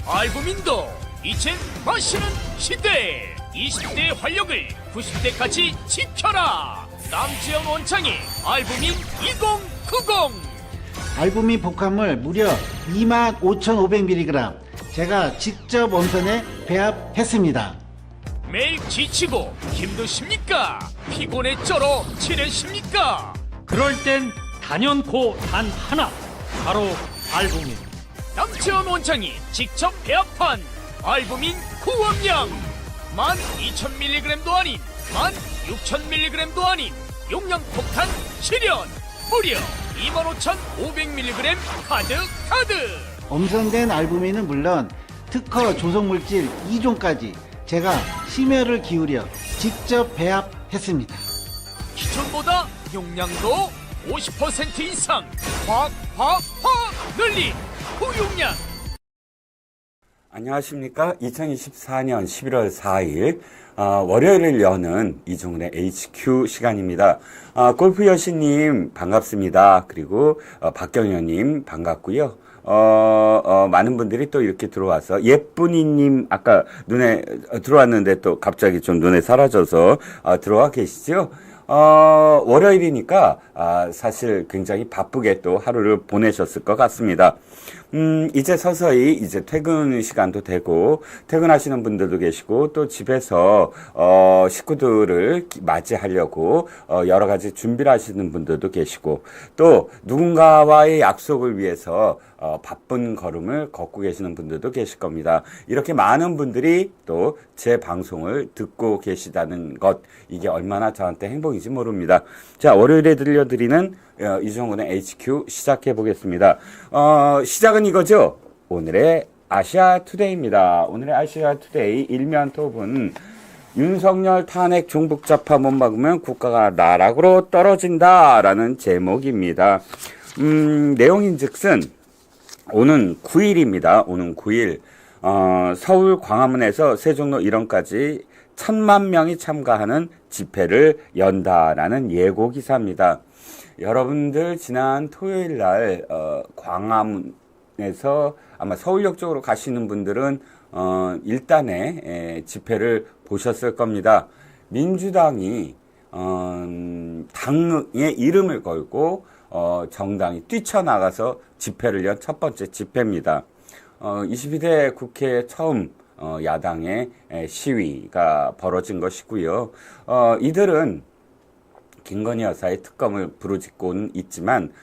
알부민도 이젠 마시는 시대. 20대의 활력을 90대까지 지켜라. 남지현 원장의 알부민 2090. 알부민 복합물 무려 25,500mg 제가 직접 원편에 배합했습니다. 매일 지치고 힘드십니까? 피곤에 쩔어 지내십니까? 그럴 땐 단연코 단 하나, 바로 알부민. 남지현 원장이 직접 배합한 알부민 구원량 12,000mg도 아닌 16,000mg도 아닌 용량 폭탄 실현 무려 25,500mg 가득. 엄선된 알부민은 물론 특허 조성물질 2종까지 제가 심혈을 기울여 직접 배합했습니다. 기존보다 용량도 50% 이상 확 늘린 고용량. 안녕하십니까. 2024년 11월 4일 월요일을 여는 이종훈의 HQ 시간입니다. 골프 여신님 반갑습니다. 그리고 박경현님 반갑고요. 많은 분들이 또 이렇게 들어와서 예쁜이님 아까 눈에 들어왔는데 또 갑자기 좀 눈에 사라져서 들어와 계시죠? 월요일이니까 사실 굉장히 바쁘게 또 하루를 보내셨을 것 같습니다. 이제 서서히 이제 퇴근 시간도 되고 퇴근하시는 분들도 계시고 또 집에서 식구들을 맞이하려고 여러 가지 준비를 하시는 분들도 계시고 또 누군가와의 약속을 위해서 바쁜 걸음을 걷고 계시는 분들도 계실 겁니다. 이렇게 많은 분들이 또 제 방송을 듣고 계시다는 것, 이게 얼마나 저한테 행복인지 모릅니다. 자, 월요일에 들려드리는 이종훈의 HQ 시작해 보겠습니다. 시작은 이거죠. 오늘의 아시아 투데이입니다. 오늘의 아시아 투데이 일면 톱은 윤석열 탄핵 종북 좌파 못 막으면 국가가 나락으로 떨어진다라는 제목입니다. 내용인즉슨 오는 9일입니다. 오는 9일 서울 광화문에서 세종로 일원까지 1,000만 명이 참가하는 집회를 연다라는 예고 기사입니다. 여러분들 지난 토요일 날 광화문에서 아마 서울역 쪽으로 가시는 분들은 일단의 집회를 보셨을 겁니다. 민주당이 당의 이름을 걸고 정당이 뛰쳐나가서 집회를 연 첫 번째 집회입니다. 22대 국회 처음 야당의 시위가 벌어진 것이고요. 이들은 김건희 여사의 특검을 부르짖고는 있지만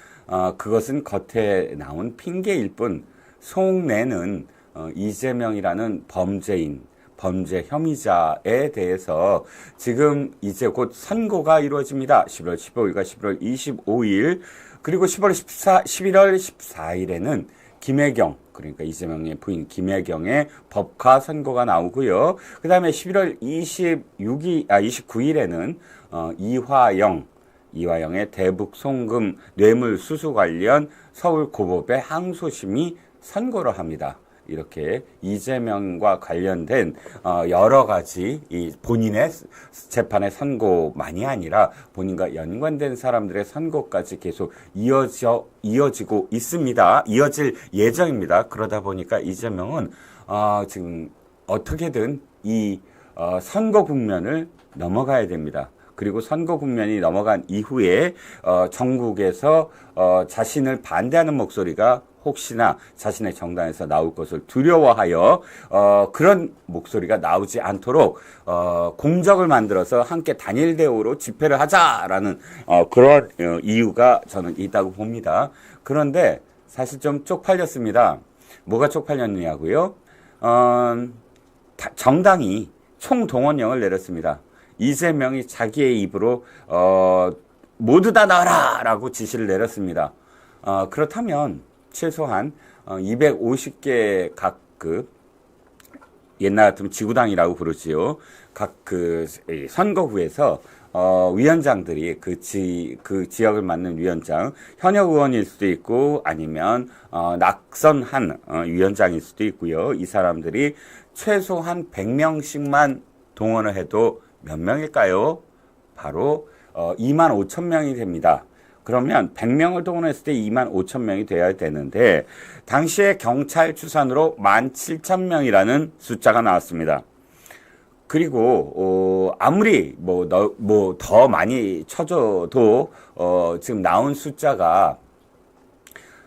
그것은 겉에 나온 핑계일 뿐 속내는 이재명이라는 범죄인, 범죄 혐의자에 대해서 지금 이제 곧 선고가 이루어집니다. 11월 15일과 11월 25일 그리고 11월 14일에는 김혜경, 그러니까 이재명의 부인 김혜경의 법과 선고가 나오고요. 그 다음에 11월 29일에는 이화영의 대북 송금 뇌물 수수 관련 서울 고법의 항소심이 선고를 합니다. 이렇게 이재명과 관련된 여러 가지 이 본인의 재판의 선고만이 아니라 본인과 연관된 사람들의 선고까지 계속 이어지고 있습니다. 이어질 예정입니다. 그러다 보니까 이재명은 지금 어떻게든 이 선고 국면을 넘어가야 됩니다. 그리고 선거 국면이 넘어간 이후에 전국에서 자신을 반대하는 목소리가 혹시나 자신의 정당에서 나올 것을 두려워하여 그런 목소리가 나오지 않도록 공적을 만들어서 함께 단일 대우로 집회를 하자라는 그런 이유가 저는 있다고 봅니다. 그런데 사실 좀 쪽팔렸습니다. 뭐가 쪽팔렸느냐고요? 정당이 총동원령을 내렸습니다. 이재명이 자기의 입으로 모두 다 나와라 라고 지시를 내렸습니다. 그렇다면 최소한 250개 각급, 옛날 같으면 지구당이라고 부르지요. 각 그 선거구에서 위원장들이 그 지역을 맡는 위원장, 현역 의원일 수도 있고 아니면 낙선한 위원장일 수도 있고요. 이 사람들이 최소한 100명씩만 동원을 해도 몇 명일까요? 바로 25,000명이 됩니다. 그러면 100명을 동원했을 때 2만 5천 명이 돼야 되는데 당시에 경찰 추산으로 17,000명이라는 숫자가 나왔습니다. 그리고 아무리 더 많이 쳐줘도 지금 나온 숫자가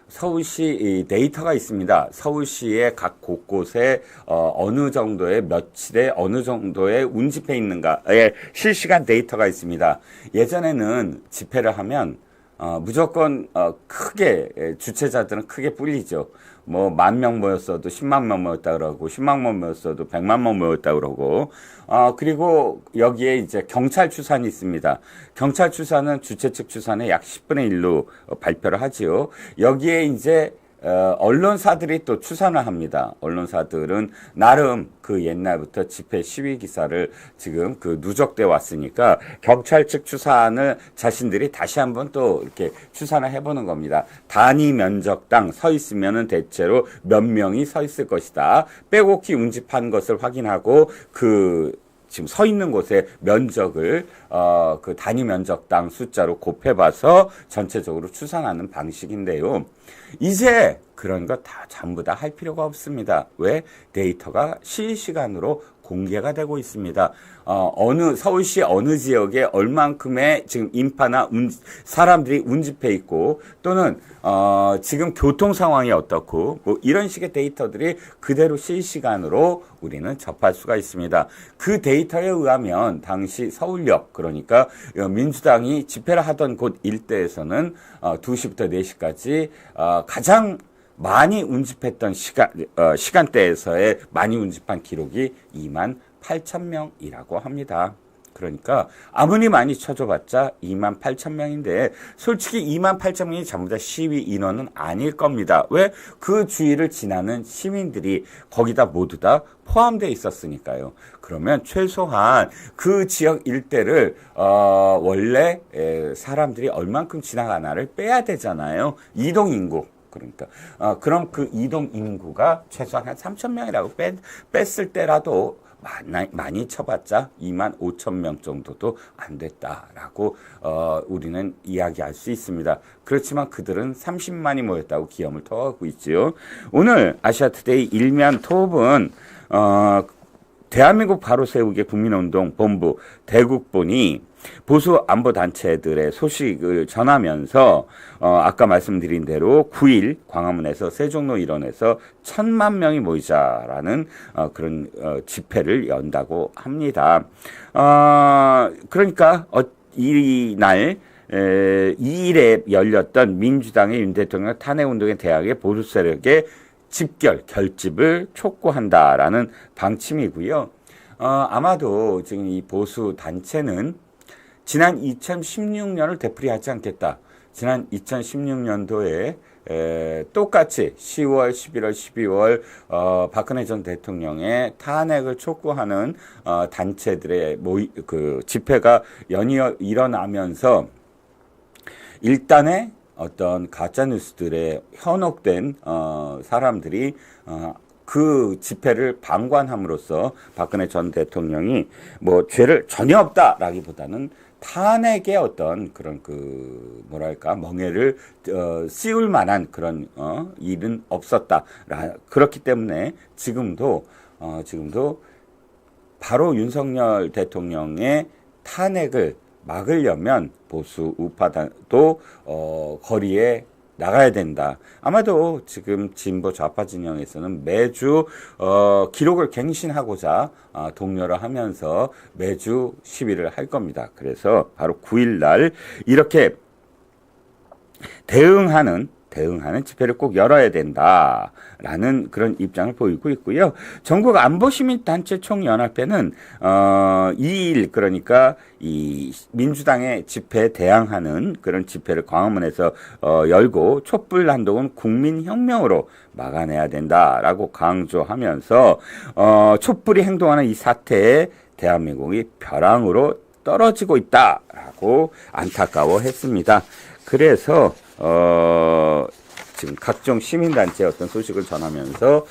서울시 데이터가 있습니다. 서울시의 각 곳곳에 어느 정도의 며칠에 어느 정도의 운집해 있는가의 실시간 데이터가 있습니다. 예전에는 집회를 하면 무조건 크게 주최자들은 크게 뿌리죠. 뭐 10,000명 모였어도 10만 명 모였다 그러고 10만 명 모였어도 100만 명 모였다 그러고 그리고 여기에 이제 경찰 추산이 있습니다. 경찰 추산은 주최 측 추산의 약 10분의 1로 발표를 하지요. 여기에 이제 언론사들이 또 추산을 합니다. 언론사들은 나름 그 옛날부터 집회 시위 기사를 지금 그 누적돼 왔으니까 경찰 측 추산을 자신들이 다시 한번 또 이렇게 추산을 해보는 겁니다. 단위 면적당 서 있으면은 대체로 몇 명이 서 있을 것이다. 빼곡히 운집한 것을 확인하고 지금 서 있는 곳의 면적을 그 단위 면적당 숫자로 곱해봐서 전체적으로 추산하는 방식인데요. 이제 그런 거 다 전부 다 할 필요가 없습니다. 왜? 데이터가 실시간으로 공개가 되고 있습니다. 서울시 어느 지역에 얼만큼의 지금 인파나 사람들이 운집해 있고 또는 지금 교통 상황이 어떻고 뭐 이런 식의 데이터들이 그대로 실시간으로 우리는 접할 수가 있습니다. 그 데이터에 의하면 당시 서울역 그러니까 민주당이 집회를 하던 곳 일대에서는 2시부터 4시까지 가장 많이 운집했던 시간대에서의 많이 운집한 기록이 28,000명이라고 합니다. 그러니까 아무리 많이 쳐줘봤자 28,000명인데 솔직히 28,000명이 전부 다 시위 인원은 아닐 겁니다. 왜? 그 주위를 지나는 시민들이 거기다 모두 다 포함되어 있었으니까요. 그러면 최소한 그 지역 일대를 원래 사람들이 얼만큼 지나가나를 빼야 되잖아요. 이동인구. 그러니까 그럼 그 이동 인구가 최소한 한 3,000명이라고 뺐을 때라도 많이 쳐봤자 25,000명 정도도 안 됐다라고 우리는 이야기할 수 있습니다. 그렇지만 그들은 30만이 모였다고 기염을 토하고 있지요. 오늘 아시아투데이 일면 톱은 대한민국 바로 세우기 국민운동 본부 대국본이 보수 안보 단체들의 소식을 전하면서 아까 말씀드린 대로 9일 광화문에서 세종로 일원에서 1,000만 명이 모이자라는 그런 집회를 연다고 합니다. 그러니까 이날 2일에 열렸던 민주당의 윤 대통령 탄핵운동에 대항해 보수 세력의 결집을 촉구한다라는 방침이고요. 아마도 지금 이 보수 단체는 지난 2016년을 되풀이하지 않겠다. 지난 2016년도에 똑같이 10월, 11월, 12월 박근혜 전 대통령의 탄핵을 촉구하는 단체들의 집회가 연이어 일어나면서 일단의 어떤 가짜뉴스들에 현혹된 사람들이 그 집회를 방관함으로써 박근혜 전 대통령이 뭐 죄를 전혀 없다라기보다는 탄핵의 어떤 그런 멍해를 씌울 만한 그런 일은 없었다. 그렇기 때문에 지금도 바로 윤석열 대통령의 탄핵을 막으려면 보수 우파도 거리에 나가야 된다. 아마도 지금 진보 좌파 진영에서는 매주 기록을 갱신하고자 독려를 하면서 매주 시위를 할 겁니다. 그래서 바로 9일 날 이렇게 대응하는 집회를 꼭 열어야 된다라는 그런 입장을 보이고 있고요. 전국 안보시민단체 총연합회는 2일 그러니까 이 민주당의 집회에 대항하는 그런 집회를 광화문에서 열고 촛불 난동은 국민혁명으로 막아내야 된다라고 강조하면서 촛불이 행동하는 이 사태에 대한민국이 벼랑으로 떨어지고 있다라고 안타까워했습니다. 그래서 지금 각종 시민단체의 어떤 소식을 전하면서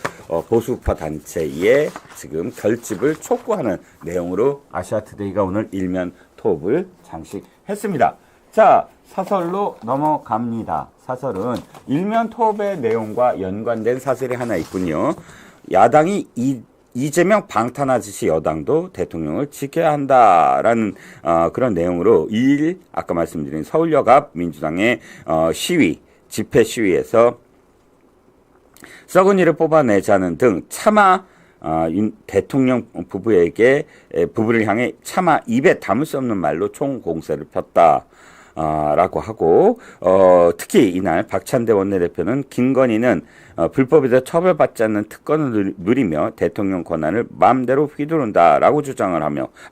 보수파 단체의 지금 결집을 촉구하는 내용으로 아시아투데이가 오늘 일면 톱을 장식했습니다. 자, 사설로 넘어갑니다. 사설은 일면톱의 내용과 연관된 사설이 하나 있군요. 야당이 이재명 방탄하듯이 여당도 대통령을 지켜야 한다라는 그런 내용으로 2일 아까 말씀드린 서울역 앞 민주당의 시위, 집회 시위에서 썩은이를 뽑아내자는 등 차마 대통령 부부를 향해 차마 입에 담을 수 없는 말로 총공세를 폈다. 라고 하고, 특히 이날 박찬대 원내대표는 김건희는 불법에서 처벌받지 않는 특권을 누리며 대통령 권한을 마음대로 휘두른다라고 주장을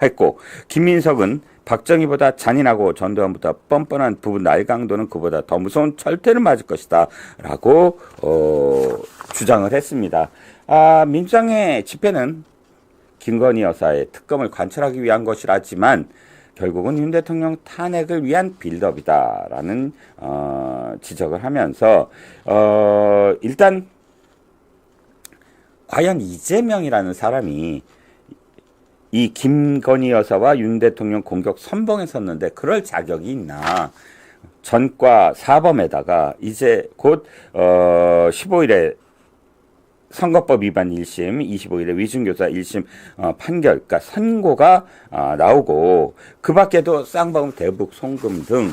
했고, 김민석은 박정희보다 잔인하고 전두환보다 뻔뻔한 부부 날강도는 그보다 더 무서운 철퇴를 맞을 것이다 라고 주장을 했습니다. 민주당의 집회는 김건희 여사의 특검을 관철하기 위한 것이라지만 결국은 윤 대통령 탄핵을 위한 빌드업이다라는 지적을 하면서 일단 과연 이재명이라는 사람이 이 김건희 여사와 윤 대통령 공격 선봉에 섰는데 그럴 자격이 있나? 전과 사범에다가 이제 곧 15일에 선거법 위반 1심, 25일에 위증교사 1심 판결, 그러니까 선고가 나오고 그 밖에도 쌍방울 대북 송금 등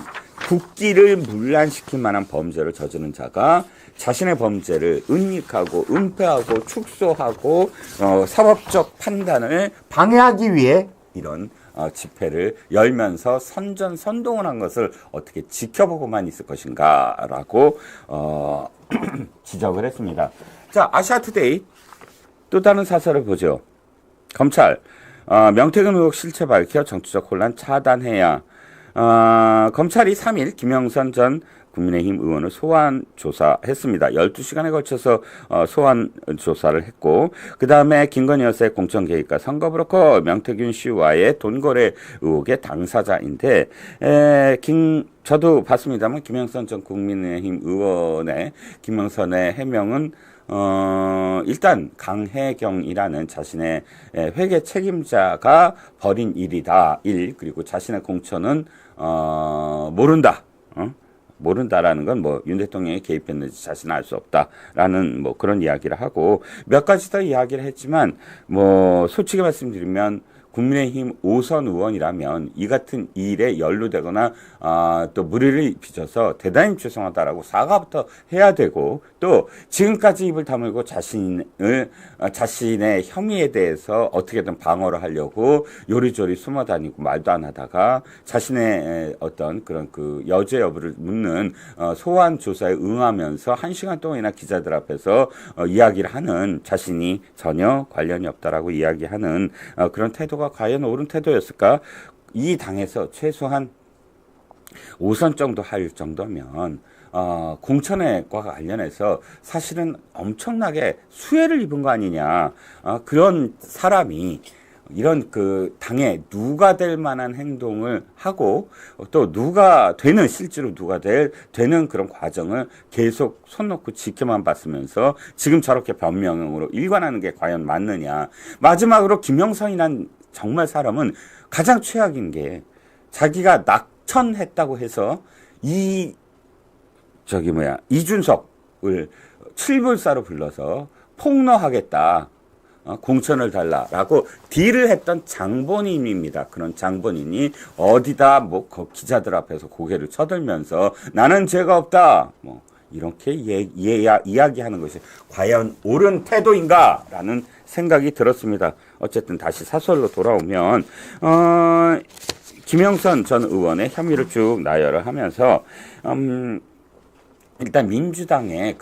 국기를 문란시킬 만한 범죄를 저지른 자가 자신의 범죄를 은닉하고 은폐하고 축소하고 사법적 판단을 방해하기 위해 이런 집회를 열면서 선전선동을 한 것을 어떻게 지켜보고만 있을 것인가라고 지적을 했습니다. 자, 아시아투데이 또 다른 사설을 보죠. 검찰 명태균 의혹 실체 밝혀 정치적 혼란 차단해야. 검찰이 3일 김영선 전 국민의힘 의원을 소환 조사했습니다. 12시간에 걸쳐서 소환 조사를 했고, 그 다음에 김건희 여사의 공천 개입과 선거 브로커 명태균 씨와의 돈거래 의혹의 당사자인데, 저도 봤습니다만 김영선 전 국민의힘 의원의 김영선의 해명은 일단 강혜경이라는 자신의 회계 책임자가 벌인 일이다. 그리고 자신의 공천은 모른다. 모른다라는 건 뭐 윤 대통령이 개입했는지 자신은 알 수 없다라는 뭐 그런 이야기를 하고 몇 가지 더 이야기를 했지만 뭐 솔직히 말씀드리면 국민의힘 5선 의원이라면 이 같은 일에 연루되거나 또 무리를 빚어서 대단히 죄송하다라고 사과부터 해야 되고, 또 지금까지 입을 다물고 자신의 혐의에 대해서 어떻게든 방어를 하려고 요리조리 숨어 다니고 말도 안 하다가 자신의 어떤 그런 그 여죄 여부를 묻는 소환 조사에 응하면서 1시간 동안이나 기자들 앞에서 이야기를 하는, 자신이 전혀 관련이 없다라고 이야기하는 그런 태도가 과연 옳은 태도였을까? 이 당에서 최소한 5선 정도 할 정도면 공천과 관련해서 사실은 엄청나게 수혜를 입은 거 아니냐. 그런 사람이 이런 그 당에 누가 될 만한 행동을 하고 또 실제로 누가 되는 그런 과정을 계속 손 놓고 지켜만 봤으면서 지금 저렇게 변명으로 일관하는 게 과연 맞느냐. 마지막으로 김영선이란 정말 사람은 가장 최악인 게 자기가 낙천했다고 해서 이준석을 칠불사로 불러서 폭로하겠다. 공천을 달라라고 딜을 했던 장본인입니다. 그런 장본인이 어디다 기자들 앞에서 고개를 쳐들면서 나는 죄가 없다. 이렇게 이야기하는 것이 과연 옳은 태도인가라는 생각이 들었습니다. 어쨌든 다시 사설로 돌아오면 김영선 전 의원의 혐의를 쭉 나열을 하면서 일단 민주당의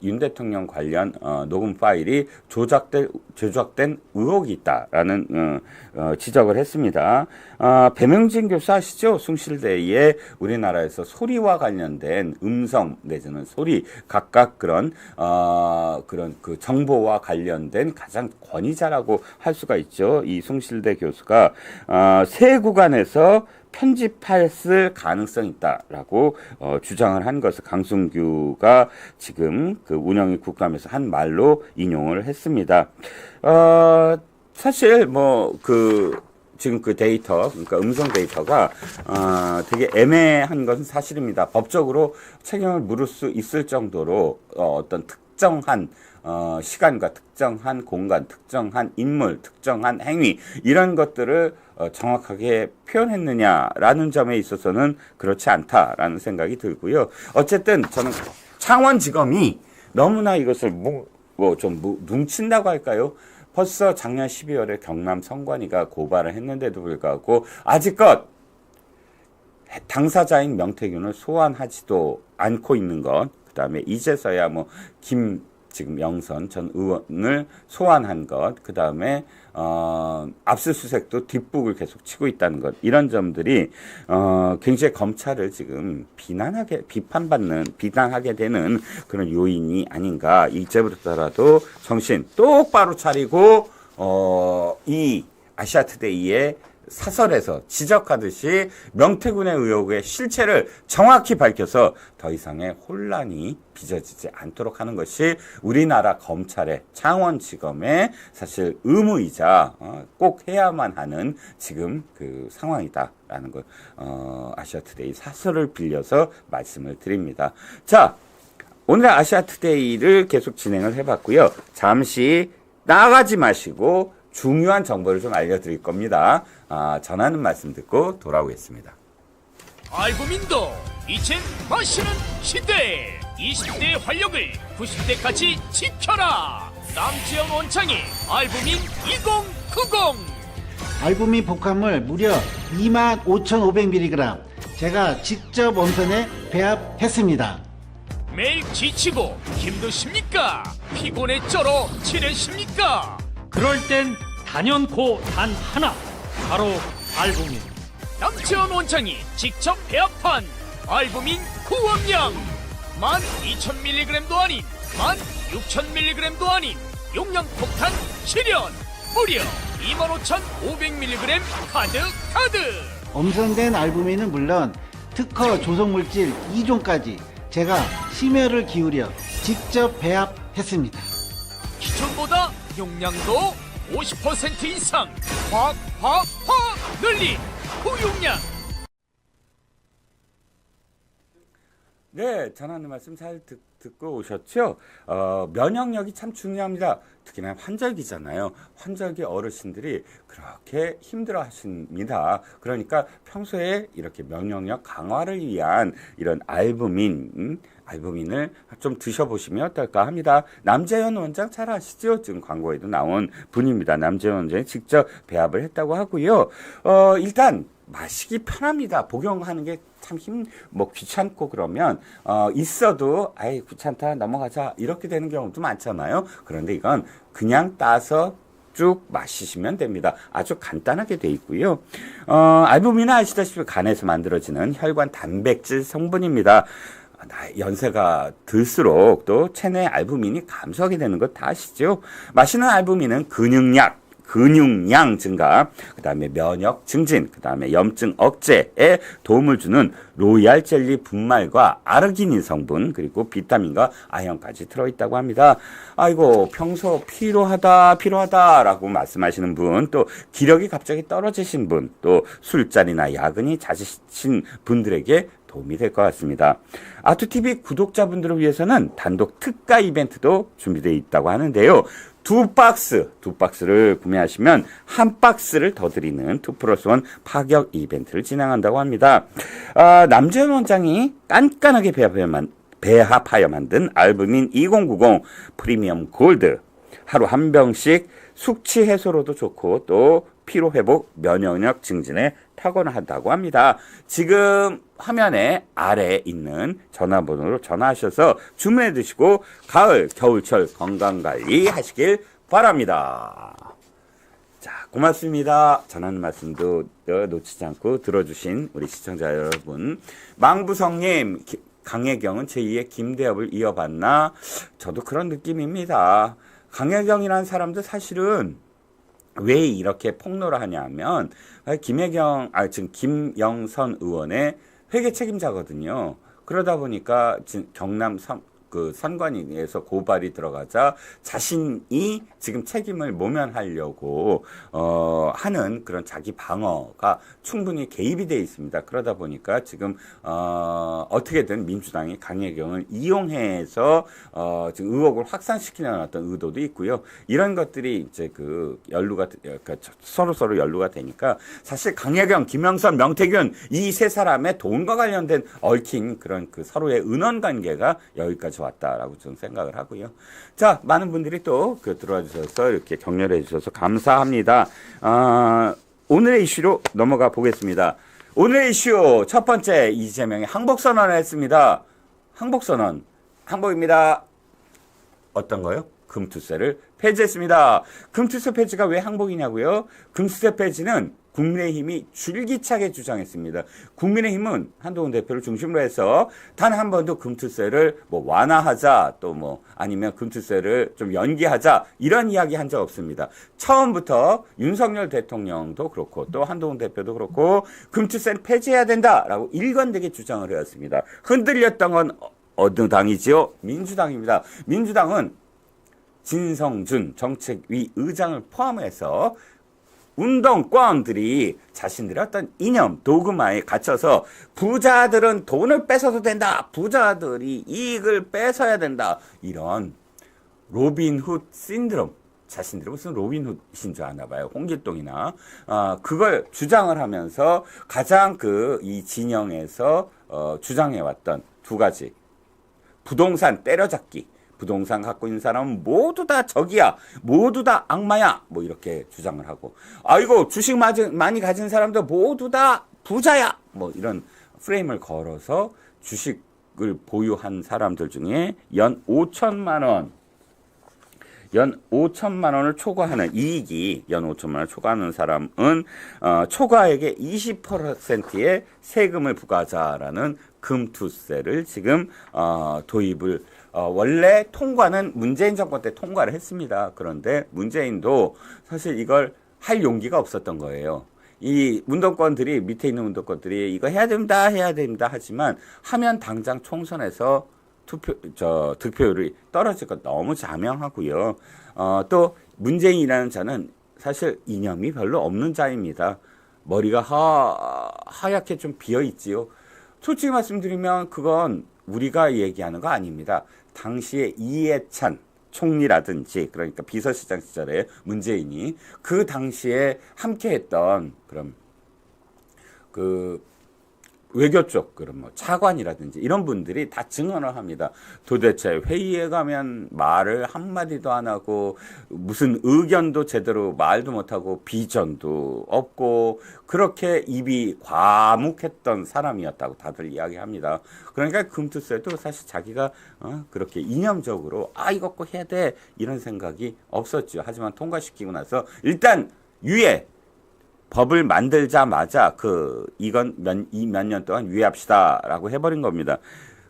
윤 대통령 관련 녹음 파일이 조작된 의혹이 있다라는 지적을 했습니다. 배명진 교수 아시죠? 숭실대의 우리나라에서 소리와 관련된 음성 내지는 소리 각각 그런 그 정보와 관련된 가장 권위자라고 할 수가 있죠. 이 숭실대 교수가 세 구간에서 편집했을 가능성이 있다라고 주장을 한 것을 강승규가 지금 그 운영위 국감에서 한 말로 인용을 했습니다. 사실 지금 그 데이터, 그러니까 음성 데이터가 되게 애매한 것은 사실입니다. 법적으로 책임을 물을 수 있을 정도로 어떤 특정한 시간과 특정한 공간, 특정한 인물, 특정한 행위 이런 것들을 정확하게 표현했느냐라는 점에 있어서는 그렇지 않다라는 생각이 들고요. 어쨌든 저는 창원지검이 너무나 이것을 좀 뭉친다고 할까요? 벌써 작년 12월에 경남 성관이가 고발을 했는데도 불구하고 아직껏 당사자인 명태균을 소환하지도 않고 있는 것, 그 다음에 이제서야 지금 영선 전 의원을 소환한 것, 그 다음에 압수수색도 뒷북을 계속 치고 있다는 것, 이런 점들이 굉장히 검찰을 지금 비난하게 되는 그런 요인이 아닌가. 이제부터라도 정신 똑바로 차리고 이 아시아투데이의 사설에서 지적하듯이 명태균의 의혹의 실체를 정확히 밝혀서 더 이상의 혼란이 빚어지지 않도록 하는 것이 우리나라 검찰의 창원지검의 사실 의무이자 꼭 해야만 하는 지금 그 상황이다라는 걸 아시아투데이 사설을 빌려서 말씀을 드립니다. 자, 오늘 아시아투데이를 계속 진행을 해봤고요. 잠시 나가지 마시고 중요한 정보를 좀 알려드릴 겁니다. 전하는 말씀 듣고 돌아오겠습니다. 알부민도 이젠 마시는 시대. 20대의 활력을 90대까지 지켜라. 남지현 원창의 알부민 2090. 알부민 복합물 무려 25,500mg 제가 직접 원선에 배합했습니다. 매일 지치고 힘드십니까? 피곤에 쩔어 지내십니까? 그럴 땐 단연코 단 하나, 바로 알부민. 남지현 원장이 직접 배합한 알부민 구원량 12,000mg도 아닌 16,000mg도 아닌 용량 폭탄 실현 무려 25,500mg 가득. 엄선된 알부민은 물론 특허 조성물질 2종까지 제가 심혈을 기울여 직접 배합했습니다. 기존보다 용량도 50% 이상 확 늘린 고용량. 네, 전하는 말씀 잘 듣고 오셨죠? 면역력이 참 중요합니다. 특히나 환절기잖아요. 환절기 어르신들이 그렇게 힘들어 하십니다. 그러니까 평소에 이렇게 면역력 강화를 위한 이런 알부민을 좀 드셔보시면 어떨까 합니다. 남재현 원장 잘 아시죠? 지금 광고에도 나온 분입니다. 남재현 원장이 직접 배합을 했다고 하고요. 일단 마시기 편합니다. 복용하는 게 참 귀찮고 그러면, 있어도, 귀찮다, 넘어가자, 이렇게 되는 경우도 많잖아요. 그런데 이건 그냥 따서 쭉 마시시면 됩니다. 아주 간단하게 돼 있고요. 알부민은 아시다시피 간에서 만들어지는 혈관 단백질 성분입니다. 연세가 들수록 또 체내 알부민이 감소하게 되는 것 다 아시죠? 마시는 알부민은 근육량 증가, 그 다음에 면역 증진, 그 다음에 염증 억제에 도움을 주는 로얄 젤리 분말과 아르기닌 성분, 그리고 비타민과 아연까지 들어있다고 합니다. 아이고, 평소 피로하다라고 말씀하시는 분, 또 기력이 갑자기 떨어지신 분, 또 술자리나 야근이 잦으신 분들에게 도움이 될 것 같습니다. 아투TV 구독자분들을 위해서는 단독 특가 이벤트도 준비되어 있다고 하는데요. 두 박스를 구매하시면 한 박스를 더 드리는 2+1 파격 이벤트를 진행한다고 합니다. 남재현 원장이 깐깐하게 배합하여 만든 알부민 2090 프리미엄 골드, 하루 한 병씩 숙취 해소로도 좋고 또 피로회복, 면역력 증진에 탁월하다고 합니다. 지금 화면에 아래에 있는 전화번호로 전화하셔서 주문해 두시고 가을, 겨울철 건강관리 하시길 바랍니다. 자, 고맙습니다. 전하는 말씀도 놓치지 않고 들어주신 우리 시청자 여러분. 망부성님, 강혜경은 제2의 김대엽을 이어받나? 저도 그런 느낌입니다. 강혜경이라는 사람도 사실은 왜 이렇게 폭로를 하냐면, 지금 김영선 의원의 회계 책임자거든요. 그러다 보니까 지금 경남 그 선관위에서 고발이 들어가자 자신이 지금 책임을 모면하려고 하는 그런 자기 방어가 충분히 개입이 돼 있습니다. 그러다 보니까 지금 어떻게든 민주당이 강혜경을 이용해서 지금 의혹을 확산시키는 어떤 의도도 있고요. 이런 것들이 이제 그 연루가 그러니까 서로 연루가 되니까 사실 강혜경, 김영선, 명태균 이 세 사람의 돈과 관련된 얽힌 그런 그 서로의 은원 관계가 여기까지 왔다라고 저는 생각을 하고요. 자, 많은 분들이 또 그 들어와 주셔서 이렇게 격려해 주셔서 감사합니다. 오늘의 이슈로 넘어가 보겠습니다. 오늘의 이슈 첫 번째, 이재명이 항복선언을 했습니다. 항복선언, 항복입니다. 어떤 거요? 금투세를 폐지했습니다. 금투세 폐지가 왜 항복이냐고요? 금투세 폐지는 국민의힘이 줄기차게 주장했습니다. 국민의힘은 한동훈 대표를 중심으로 해서 단 한 번도 금투세를 뭐 완화하자 또 뭐 아니면 금투세를 좀 연기하자 이런 이야기 한 적 없습니다. 처음부터 윤석열 대통령도 그렇고 또 한동훈 대표도 그렇고 금투세를 폐지해야 된다라고 일관되게 주장을 해왔습니다. 흔들렸던 건 어느 당이지요? 민주당입니다. 민주당은 진성준 정책위 의장을 포함해서 운동권들이 자신들의 어떤 이념, 도그마에 갇혀서 부자들은 돈을 뺏어도 된다. 부자들이 이익을 뺏어야 된다. 이런 로빈훗 신드롬. 자신들이 무슨 로빈훗인 줄 아나 봐요. 홍길동이나. 그걸 주장을 하면서 가장 이 진영에서 주장해왔던 두 가지. 부동산 때려잡기. 부동산 갖고 있는 사람은 모두 다 적이야. 모두 다 악마야. 뭐 이렇게 주장을 하고. 아이고 주식 많이 가진 사람도 모두 다 부자야. 뭐 이런 프레임을 걸어서 주식을 보유한 사람들 중에 연 5천만 원을 초과하는 이익이 연 5천만 원을 초과하는 사람은 초과액의 20%의 세금을 부과하자라는 금투세를 지금 도입을 원래 통과는 문재인 정권 때 통과를 했습니다. 그런데 문재인도 사실 이걸 할 용기가 없었던 거예요. 이 운동권들이 밑에 있는 운동권들이 이거 해야 됩니다 하지만 하면 당장 총선에서 득표율이 떨어질 것 너무 자명하고요. 또 문재인이라는 자는 사실 이념이 별로 없는 자입니다. 머리가 하얗게 좀 비어 있지요. 솔직히 말씀드리면 그건 우리가 얘기하는 거 아닙니다. 당시에 이해찬 총리라든지 그러니까 비서실장 시절에 문재인이 그 당시에 함께했던 그런 외교 쪽 그런 뭐 차관이라든지 이런 분들이 다 증언을 합니다. 도대체 회의에 가면 말을 한마디도 안 하고 무슨 의견도 제대로 말도 못하고 비전도 없고 그렇게 입이 과묵했던 사람이었다고 다들 이야기합니다. 그러니까 금투세도 사실 자기가 그렇게 이념적으로 이거 꼭 해야 돼 이런 생각이 없었죠. 하지만 통과시키고 나서 일단 유예 법을 만들자마자 이건 몇 년 동안 유예합시다라고 해버린 겁니다.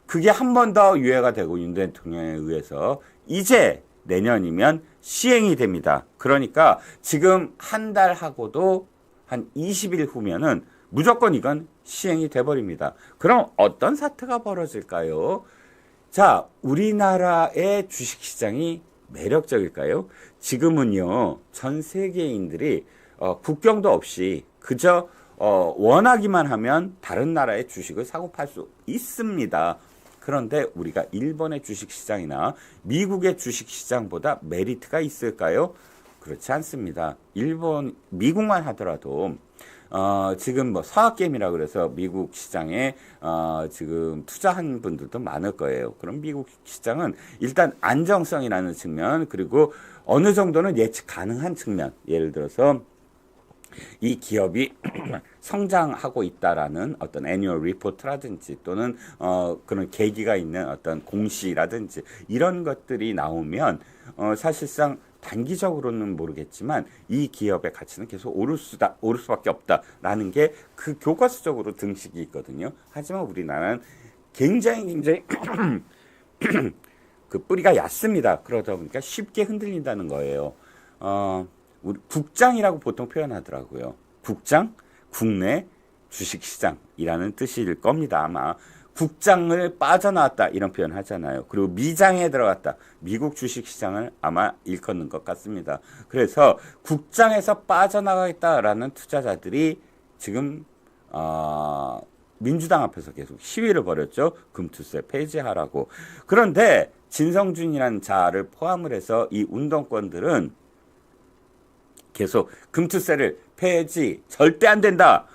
그게 한 번 더 유예가 되고 윤 대통령에 의해서 이제 내년이면 시행이 됩니다. 그러니까 지금 한 달 하고도 한 20일 후면은 무조건 이건 시행이 돼버립니다. 그럼 어떤 사태가 벌어질까요? 자, 우리나라의 주식시장이 매력적일까요? 지금은요, 전 세계인들이 국경도 없이 그저 원하기만 하면 다른 나라의 주식을 사고 팔 수 있습니다. 그런데 우리가 일본의 주식시장이나 미국의 주식시장보다 메리트가 있을까요? 그렇지 않습니다. 미국만 하더라도 지금 뭐 서학개미라 그래서 미국 시장에 지금 투자한 분들도 많을 거예요. 그럼 미국 시장은 일단 안정성이라는 측면 그리고 어느 정도는 예측 가능한 측면 예를 들어서 이 기업이 성장하고 있다라는 어떤 애뉴얼 리포트라든지 또는 그런 계기가 있는 어떤 공시라든지 이런 것들이 나오면 사실상 단기적으로는 모르겠지만 이 기업의 가치는 계속 오를 수밖에 없다라는 게 그 교과서적으로 등식이 있거든요. 하지만 우리나라는 굉장히 그 뿌리가 얕습니다. 그러다 보니까 쉽게 흔들린다는 거예요. 우리 국장이라고 보통 표현하더라고요. 국장, 국내 주식시장이라는 뜻일 겁니다. 아마 국장을 빠져나왔다 이런 표현 하잖아요. 그리고 미장에 들어갔다. 미국 주식시장을 아마 일컫는 것 같습니다. 그래서 국장에서 빠져나가겠다라는 투자자들이 지금 민주당 앞에서 계속 시위를 벌였죠. 금투세 폐지하라고. 그런데 진성준이라는 자를 포함을 해서 이 운동권들은 계속 금투세를 폐지 절대 안 된다.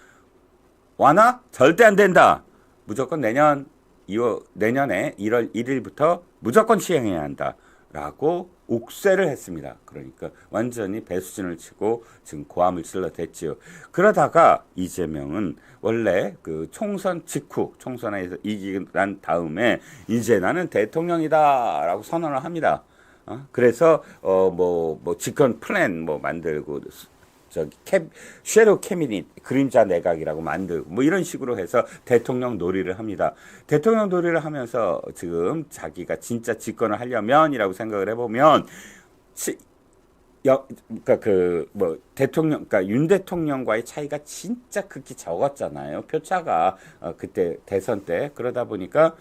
완화 절대 안 된다. 무조건 내년에 1월 1일부터 무조건 시행해야 한다라고 옥죄를 했습니다. 그러니까 완전히 배수진을 치고 지금 고함을 질러댔지요. 그러다가 이재명은 원래 그 총선 직후 총선에서 이기고 난 다음에 이제 나는 대통령이다라고 선언을 합니다. 그래서 뭐 집권 플랜 만들고 섀도우 캐비닛 그림자 내각이라고 만들고 뭐 이런 식으로 해서 대통령 놀이를 합니다. 대통령 놀이를 하면서 지금 자기가 진짜 집권을 하려면이라고 생각을 해보면 그러니까 윤 대통령과의 차이가 진짜 극히 적었잖아요. 표차가 그때 대선 때. 그러다 보니까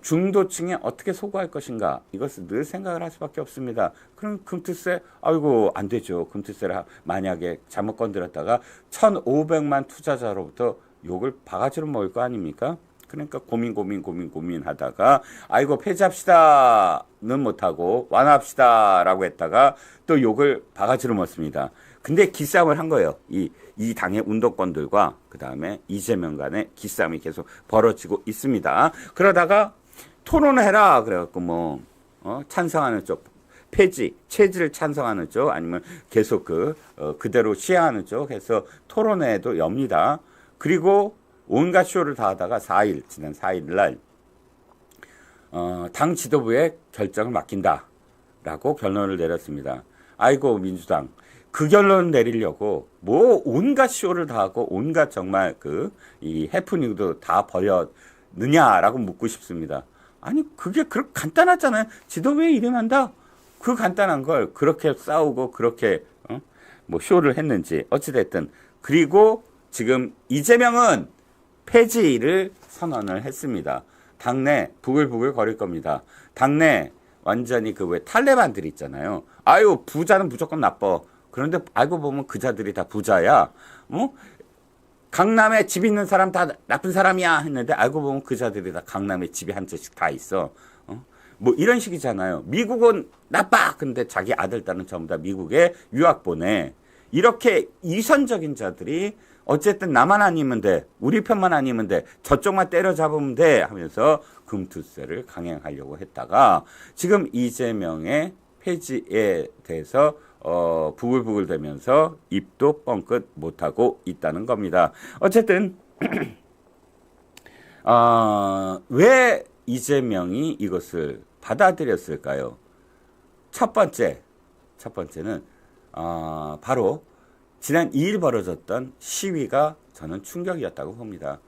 중도층에 어떻게 소구할 것인가 이것을 늘 생각을 할 수밖에 없습니다. 그럼 금투세 아이고 안 되죠. 금투세를 만약에 잘못 건드렸다가 1,500만 투자자로부터 욕을 바가지로 먹을 거 아닙니까? 그러니까 고민하다가 아이고 폐지합시다는 못하고 완화합시다라고 했다가 또 욕을 바가지로 먹습니다. 근데 기싸움을 한 거예요. 이 당의 운동권들과 그 다음에 이재명 간의 기싸움이 계속 벌어지고 있습니다. 그러다가 토론을 해라 그래갖고 찬성하는 쪽 폐지, 체지를 찬성하는 쪽 아니면 계속 그대로 시행하는 쪽 해서 토론회도 엽니다. 그리고 온갖 쇼를 다 하다가 지난 4일 날 당 지도부의 결정을 맡긴다라고 결론을 내렸습니다. 아이고 민주당 그 결론을 내리려고 온갖 쇼를 다 하고 온갖 정말 이 해프닝도 다 벌였느냐라고 묻고 싶습니다. 아니 그게 그렇게 간단하잖아요. 지도부에 이름한다. 그 간단한 걸 그렇게 싸우고 그렇게 쇼를 했는지 어찌됐든 그리고 지금 이재명은 폐지를 선언을 했습니다. 당내 부글부글 거릴 겁니다. 당내 완전히 왜 탈레반들 있잖아요. 아유 부자는 무조건 나빠. 그런데 알고 보면 그 자들이 다 부자야. 강남에 집 있는 사람 다 나쁜 사람이야 했는데 알고 보면 그 자들이 다 강남에 집이 한 채씩 다 있어. 이런 식이잖아요. 미국은 나빠. 근데 자기 아들 딸은 전부 다 미국에 유학 보내. 이렇게 이선적인 자들이 어쨌든 나만 아니면 돼. 우리 편만 아니면 돼. 저쪽만 때려잡으면 돼. 하면서 금투세를 강행하려고 했다가 지금 이재명의 폐지에 대해서 부글부글 대면서 입도 뻥끗 못하고 있다는 겁니다. 어쨌든 왜 이재명이 이것을 받아들였을까요? 첫 번째는 바로 지난 2일 벌어졌던 시위가 저는 충격이었다고 봅니다.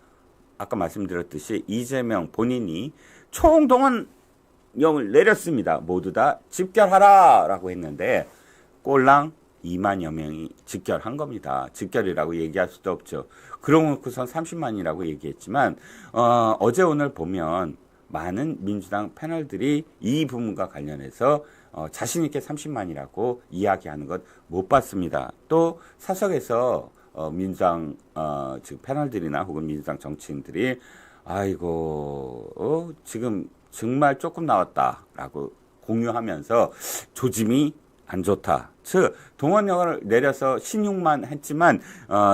아까 말씀드렸듯이 이재명 본인이 총동원령을 내렸습니다. 모두 다 집결하라 라고 했는데 꼴랑 2만여 명이 집결한 겁니다. 집결이라고 얘기할 수도 없죠. 그러고 놓고선 30만이라고 얘기했지만 어제 오늘 보면 많은 민주당 패널들이 이 부분과 관련해서 자신 있게 30만이라고 이야기하는 것 못 봤습니다. 또 사석에서 민주당 지금 패널들이나 혹은 민주당 정치인들이 아이고 지금 정말 조금 나왔다라고 공유하면서 조짐이 안 좋다. 즉 동원령을 내려서 신용만 했지만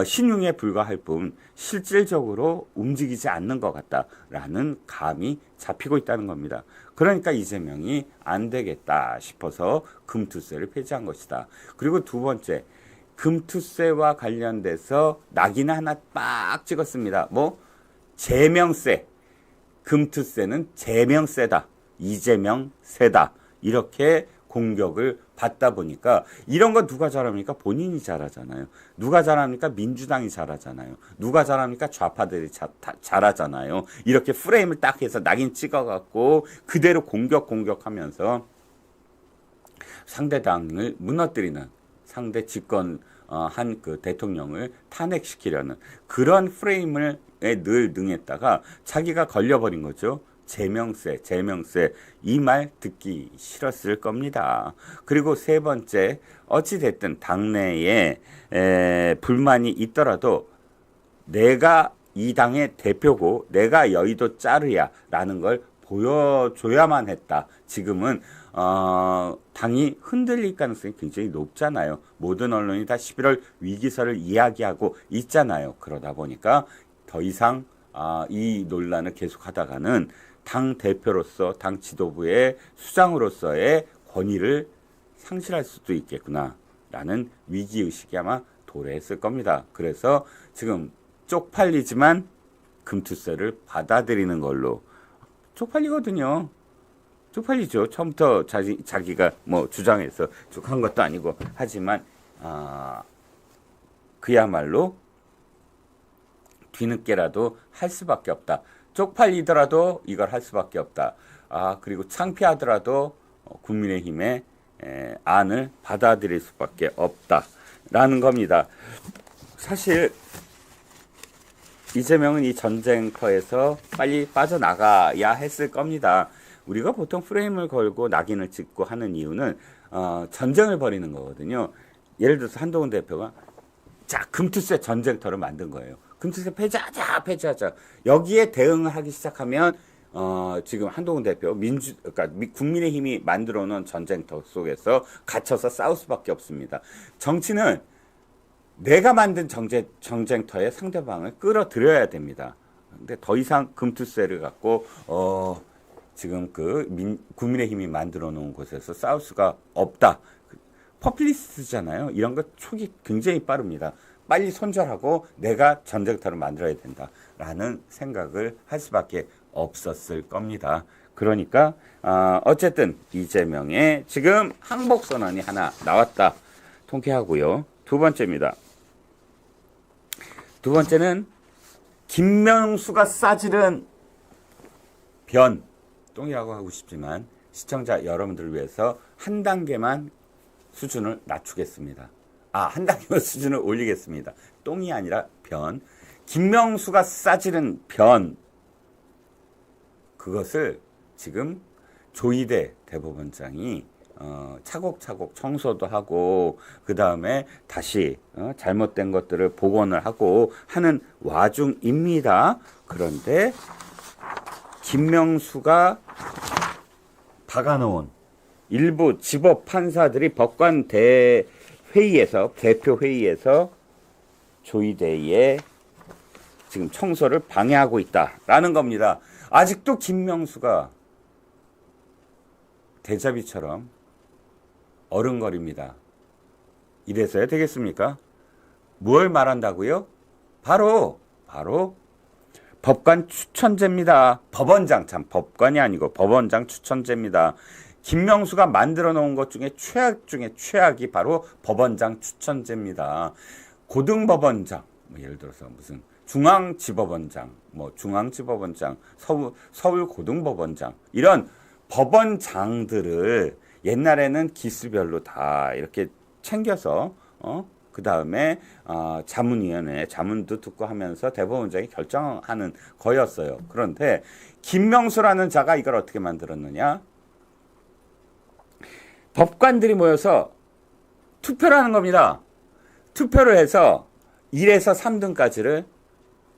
신용에 불과할 뿐 실질적으로 움직이지 않는 것 같다라는 감이 잡히고 있다는 겁니다. 그러니까 이재명이 안 되겠다 싶어서 금투세를 폐지한 것이다. 그리고 두 번째, 금투세와 관련돼서 낙인을 하나 빡 찍었습니다. 제명세. 금투세는 제명세다. 이재명세다. 이렇게 공격을 받다 보니까 이런 거 누가 잘합니까? 본인이 잘하잖아요. 누가 잘합니까? 민주당이 잘하잖아요. 누가 잘합니까? 좌파들이 잘하잖아요. 이렇게 프레임을 딱 해서 낙인 찍어갖고 그대로 공격하면서 상대당을 무너뜨리는 상대 집권 한 그 대통령을 탄핵시키려는 그런 프레임을 늘 능했다가 자기가 걸려버린 거죠. 제명세 이 말 듣기 싫었을 겁니다. 그리고 세 번째, 어찌됐든 당내에 불만이 있더라도 내가 이 당의 대표고 내가 여의도 짜르야 라는 걸 보여줘야만 했다. 지금은 당이 흔들릴 가능성이 굉장히 높잖아요. 모든 언론이 다 11월 위기설을 이야기하고 있잖아요. 그러다 보니까 더 이상 이 논란을 계속하다가는 당 대표로서 당 지도부의 수장으로서의 권위를 상실할 수도 있겠구나 라는 위기의식이 아마 도래했을 겁니다. 그래서 지금 쪽팔리지만 금투세를 받아들이는 걸로. 쪽팔리거든요. 쪽팔리죠. 처음부터 자기가 뭐 주장해서 쭉 한 것도 아니고. 하지만 그야말로 뒤늦게라도 할 수밖에 없다. 쪽팔리더라도 이걸 할 수밖에 없다. 그리고 창피하더라도 국민의힘의 안을 받아들일 수밖에 없다라는 겁니다. 사실 이재명은 이 전쟁터에서 빨리 빠져나가야 했을 겁니다. 우리가 보통 프레임을 걸고 낙인을 찍고 하는 이유는 전쟁을 벌이는 거거든요. 예를 들어서 한동훈 대표가 자, 금투세 전쟁터를 만든 거예요. 금투세 폐지하자. 여기에 대응을 하기 시작하면 지금 한동훈 대표 그러니까 국민의힘이 만들어 놓은 전쟁터 속에서 갇혀서 싸울 수밖에 없습니다. 정치는 내가 만든 전쟁터에 상대방을 끌어들여야 됩니다. 근데 더 이상 금투세를 갖고 지금 국민의힘이 만들어 놓은 곳에서 싸울 수가 없다. 퍼플리스트잖아요. 이런 거 촉이 굉장히 빠릅니다. 빨리 손절하고 내가 전쟁터를 만들어야 된다라는 생각을 할 수밖에 없었을 겁니다. 그러니까 어쨌든 이재명의 지금 항복 선언이 하나 나왔다. 통쾌하고요. 두 번째입니다. 두 번째는 김명수가 싸지른 변, 똥이라고 하고 싶지만 시청자 여러분들을 위해서 한 단계만 수준을 낮추겠습니다. 한 단계만 수준을 올리겠습니다. 똥이 아니라 변. 김명수가 싸지른 변. 그것을 지금 조희대 대법원장이 차곡차곡 청소도 하고 그 다음에 다시 잘못된 것들을 복원을 하고 하는 와중입니다. 그런데 김명수가 박아놓은 일부 지법 판사들이 법관 대표 회의에서 조희대의 지금 청소를 방해하고 있다라는 겁니다. 아직도 김명수가 대자비처럼 어른거립니다. 이래서야 되겠습니까? 뭘 말한다고요? 바로 법관 추천제입니다. 법원장, 참 법관이 아니고 법원장 추천제입니다. 김명수가 만들어 놓은 것 중에 최악 중에 최악이 바로 법원장 추천제입니다. 고등법원장, 예를 들어서 무슨 중앙지법원장, 중앙지법원장, 서울고등법원장 이런 법원장들을 옛날에는 기수별로 다 이렇게 챙겨서 그 다음에 자문위원회 자문도 듣고 하면서 대법원장이 결정하는 거였어요. 그런데 김명수라는 자가 이걸 어떻게 만들었느냐? 법관들이 모여서 투표를 하는 겁니다. 투표를 해서 1에서 3등까지를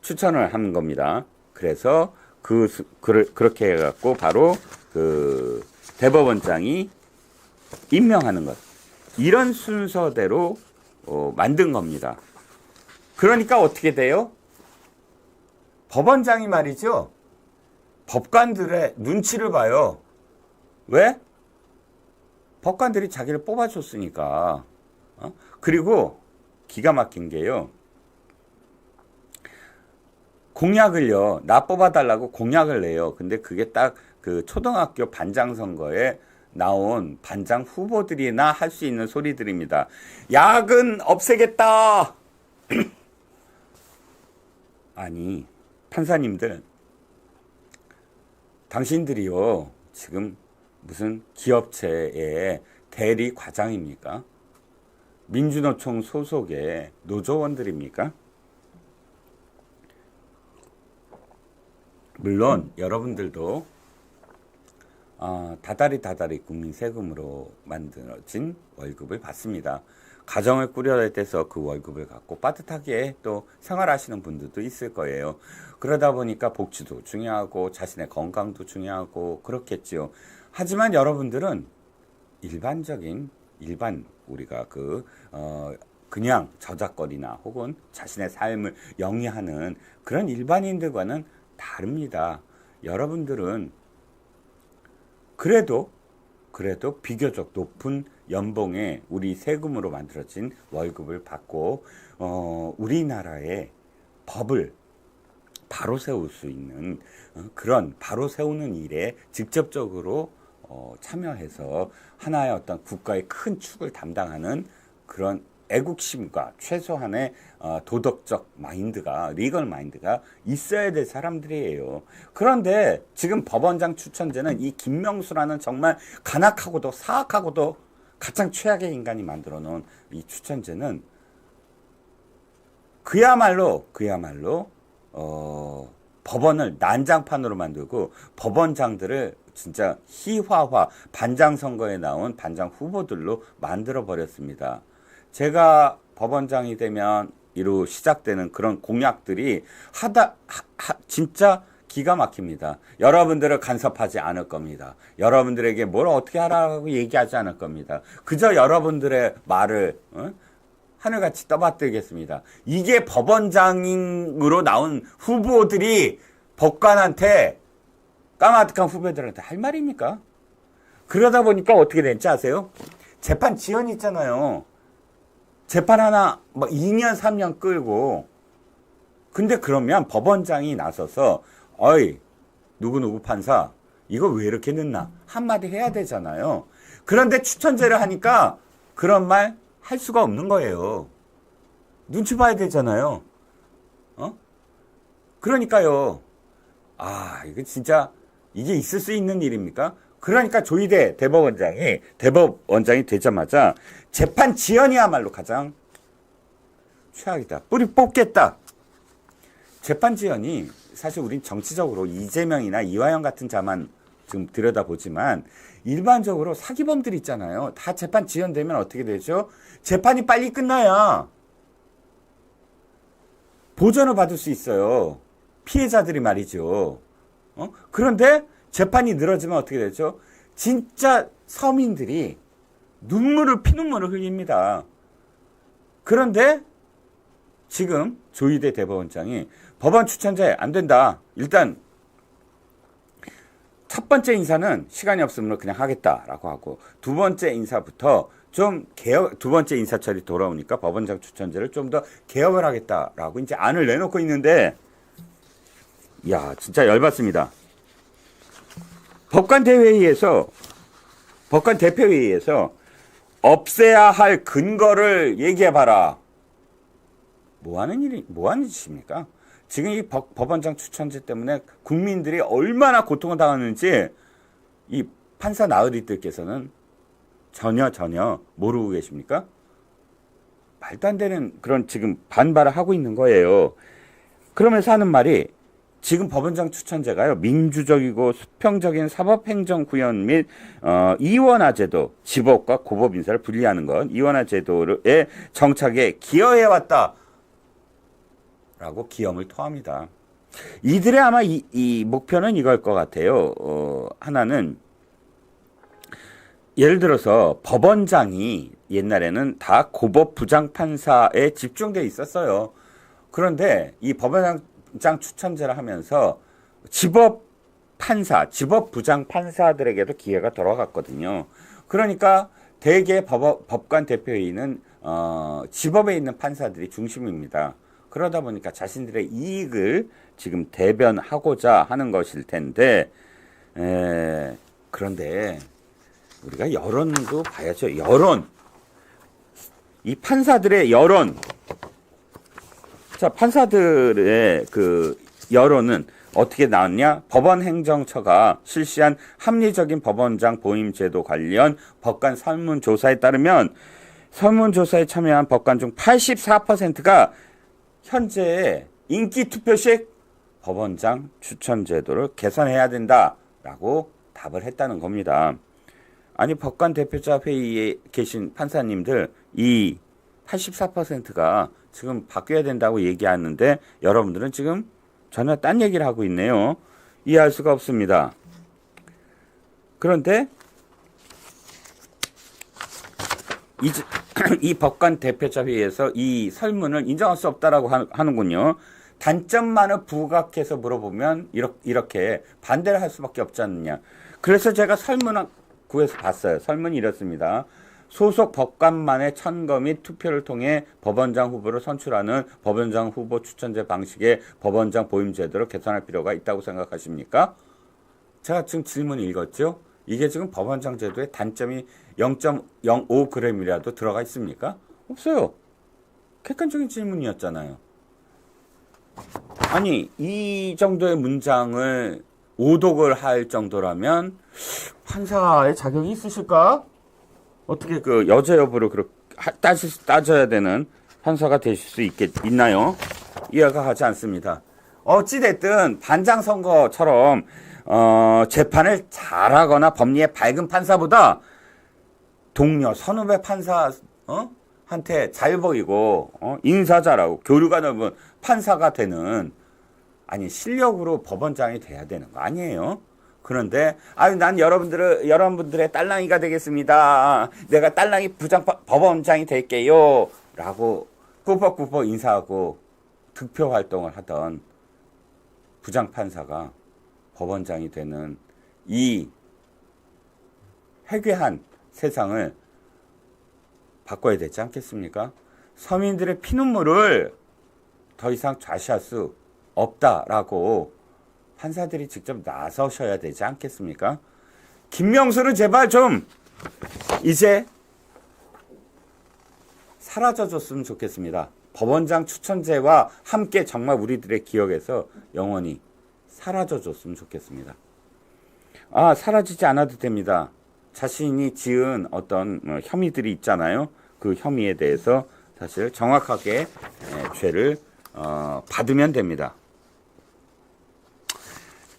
추천을 하는 겁니다. 그래서 그렇게 해갖고 바로 그 대법원장이 임명하는 것. 이런 순서대로 만든 겁니다. 그러니까 어떻게 돼요? 법원장이 말이죠. 법관들의 눈치를 봐요. 왜? 법관들이 자기를 뽑아줬으니까. 그리고 기가 막힌 게요. 공약을요. 나 뽑아달라고 공약을 내요. 근데 그게 딱 그 초등학교 반장 선거에 나온 반장 후보들이나 할 수 있는 소리들입니다. 야근 없애겠다. 아니, 판사님들, 당신들이요, 지금 무슨 기업체의 대리 과장입니까? 민주노총 소속의 노조원들입니까? 물론 여러분들도 다달이 국민 세금으로 만들어진 월급을 받습니다. 가정을 꾸려야 돼서 그 월급을 갖고 빠듯하게 또 생활하시는 분들도 있을 거예요. 그러다 보니까 복지도 중요하고 자신의 건강도 중요하고 그렇겠지요. 하지만 여러분들은 일반 우리가 그냥 저작거리나 혹은 자신의 삶을 영위하는 그런 일반인들과는 다릅니다. 여러분들은 그래도 비교적 높은 연봉에 우리 세금으로 만들어진 월급을 받고 우리나라의 법을 바로 세울 수 있는 그런 바로 세우는 일에 직접적으로 참여해서 하나의 어떤 국가의 큰 축을 담당하는 그런 애국심과 최소한의 도덕적 마인드가, 리걸 마인드가 있어야 될 사람들이에요. 그런데 지금 법원장 추천제는 이 김명수라는 정말 간악하고도 사악하고도 가장 최악의 인간이 만들어 놓은 이 추천제는 그야말로 법원을 난장판으로 만들고 법원장들을 진짜 희화화, 반장 선거에 나온 반장 후보들로 만들어 버렸습니다. 제가 법원장이 되면 이로 시작되는 그런 공약들이 진짜 기가 막힙니다. 여러분들을 간섭하지 않을 겁니다. 여러분들에게 뭘 어떻게 하라고 얘기하지 않을 겁니다. 그저 여러분들의 말을 하늘같이 떠받들겠습니다. 이게 법원장으로 나온 후보들이 법관한테, 까마득한 후배들한테 할 말입니까? 그러다 보니까 어떻게 된지 아세요? 재판 지연 있잖아요. 재판 하나 2년 3년 끌고, 근데 그러면 법원장이 나서서 어이 누구누구 판사 이거 왜 이렇게 늦나 한마디 해야 되잖아요. 그런데 추천제를 하니까 그런 말 할 수가 없는 거예요. 눈치 봐야 되잖아요. 그러니까요. 이거 진짜 이게 있을 수 있는 일입니까? 그러니까 조희대 대법원장이 되자마자 재판 지연이야말로 가장 최악이다. 뿌리 뽑겠다. 재판 지연이 사실 우린 정치적으로 이재명이나 이화영 같은 자만 지금 들여다보지만 일반적으로 사기범들 있잖아요. 다 재판 지연되면 어떻게 되죠? 재판이 빨리 끝나야 보전을 받을 수 있어요. 피해자들이 말이죠. 그런데 재판이 늘어지면 어떻게 되죠? 진짜 서민들이 피눈물을 흘립니다. 그런데 지금 조희대 대법원장이 법원 추천제 안 된다. 일단 첫 번째 인사는 시간이 없으므로 그냥 하겠다라고 하고 두 번째 인사부터 좀 두 번째 인사철이 돌아오니까 법원장 추천제를 좀 더 개혁을 하겠다라고 이제 안을 내놓고 있는데, 야, 진짜 열받습니다. 법관 대표회의에서 없애야 할 근거를 얘기해봐라. 뭐 하는 짓입니까? 지금 이 법원장 추천제 때문에 국민들이 얼마나 고통을 당하는지 이 판사 나으리들께서는 전혀 모르고 계십니까? 말도 안 되는 그런 지금 반발을 하고 있는 거예요. 그러면서 하는 말이 지금 법원장 추천제가요, 민주적이고 수평적인 사법행정 구현 및 이원화 제도, 지법과 고법 인사를 분리하는 것, 이원화 제도의 정착에 기여해왔다. 라고 기염을 토합니다. 이들의 아마 이 목표는 이걸 것 같아요. 하나는 예를 들어서 법원장이 옛날에는 다 고법 부장판사에 집중되어 있었어요. 그런데 이 법원장 추천제를 하면서 지법 부장판사들에게도 기회가 돌아갔거든요. 그러니까 대개 법관 대표회의는 지법에 있는 판사들이 중심입니다. 그러다 보니까 자신들의 이익을 지금 대변하고자 하는 것일 텐데, 그런데 우리가 여론도 봐야죠. 이 판사들의 여론. 자, 판사들의 그 여론은 어떻게 나왔냐? 법원행정처가 실시한 합리적인 법원장 보임제도 관련 법관 설문조사에 따르면 설문조사에 참여한 법관 중 84%가 현재 인기 투표식 법원장 추천 제도를 개선해야 된다라고 답을 했다는 겁니다. 아니, 법관 대표자 회의에 계신 판사님들, 이 84%가 지금 바뀌어야 된다고 얘기하는데 여러분들은 지금 전혀 딴 얘기를 하고 있네요. 이해할 수가 없습니다. 그런데 이 법관 대표자 회의에서 이 설문을 인정할 수 없다라고 하는군요. 단점만을 부각해서 물어보면 이렇게 반대를 할 수밖에 없지 않느냐. 그래서 제가 설문을 구해서 봤어요. 설문이 이렇습니다. 소속 법관만의 천거 및 투표를 통해 법원장 후보를 선출하는 법원장 후보 추천제 방식의 법원장 보임 제도를 개선할 필요가 있다고 생각하십니까? 제가 지금 질문 읽었죠? 이게 지금 법원장 제도의 단점이 0.05g이라도 들어가 있습니까? 없어요. 객관적인 질문이었잖아요. 아니, 이 정도의 문장을 오독을 할 정도라면 판사의 자격이 있으실까? 어떻게 그 여죄 여부를 그렇게 따져야 되는 판사가 되실 수 있나요? 이해가 가지 않습니다. 어찌됐든 반장 선거처럼 재판을 잘하거나 법리에 밝은 판사보다 동료 선후배 판사 한테 잘 보이고 인사 잘하고 교류가 넓은 판사가 되는, 아니 실력으로 법원장이 돼야 되는 거 아니에요? 그런데 난 여러분들의 딸랑이가 되겠습니다. 내가 딸랑이 법원장이 될게요. 라고 꾸벅꾸벅 인사하고 득표 활동을 하던 부장판사가 법원장이 되는 이 회괴한 세상을 바꿔야 되지 않겠습니까? 서민들의 피눈물을 더 이상 좌시할 수 없다라고 판사들이 직접 나서셔야 되지 않겠습니까? 김명수는 제발 좀 이제 사라져줬으면 좋겠습니다. 법원장 추천제와 함께 정말 우리들의 기억에서 영원히 사라져줬으면 좋겠습니다. 사라지지 않아도 됩니다. 자신이 지은 어떤 혐의들이 있잖아요. 그 혐의에 대해서 사실 정확하게 죄를 받으면 됩니다.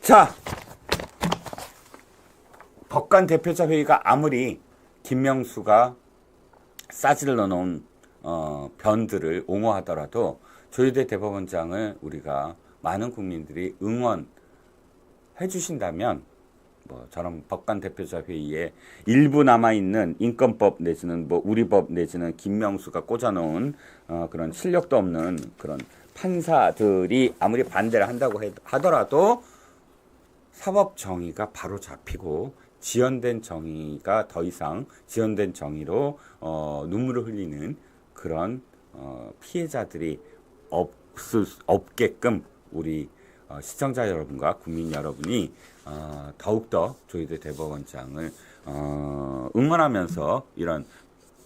자, 법관 대표자 회의가 아무리 김명수가 싸질러 놓은 변들을 옹호하더라도 조희대 대법원장을 우리가 많은 국민들이 응원해 주신다면 저런 법관 대표자 회의에 일부 남아있는 인권법 내지는 우리법 내지는 김명수가 꽂아놓은 그런 실력도 없는 그런 판사들이 아무리 반대를 한다고 하더라도 사법 정의가 바로 잡히고 지연된 정의가 더 이상 지연된 정의로 눈물을 흘리는 그런 피해자들이 없게끔 우리 시청자 여러분과 국민 여러분이 더욱더 조희대 대법원장을 응원하면서 이런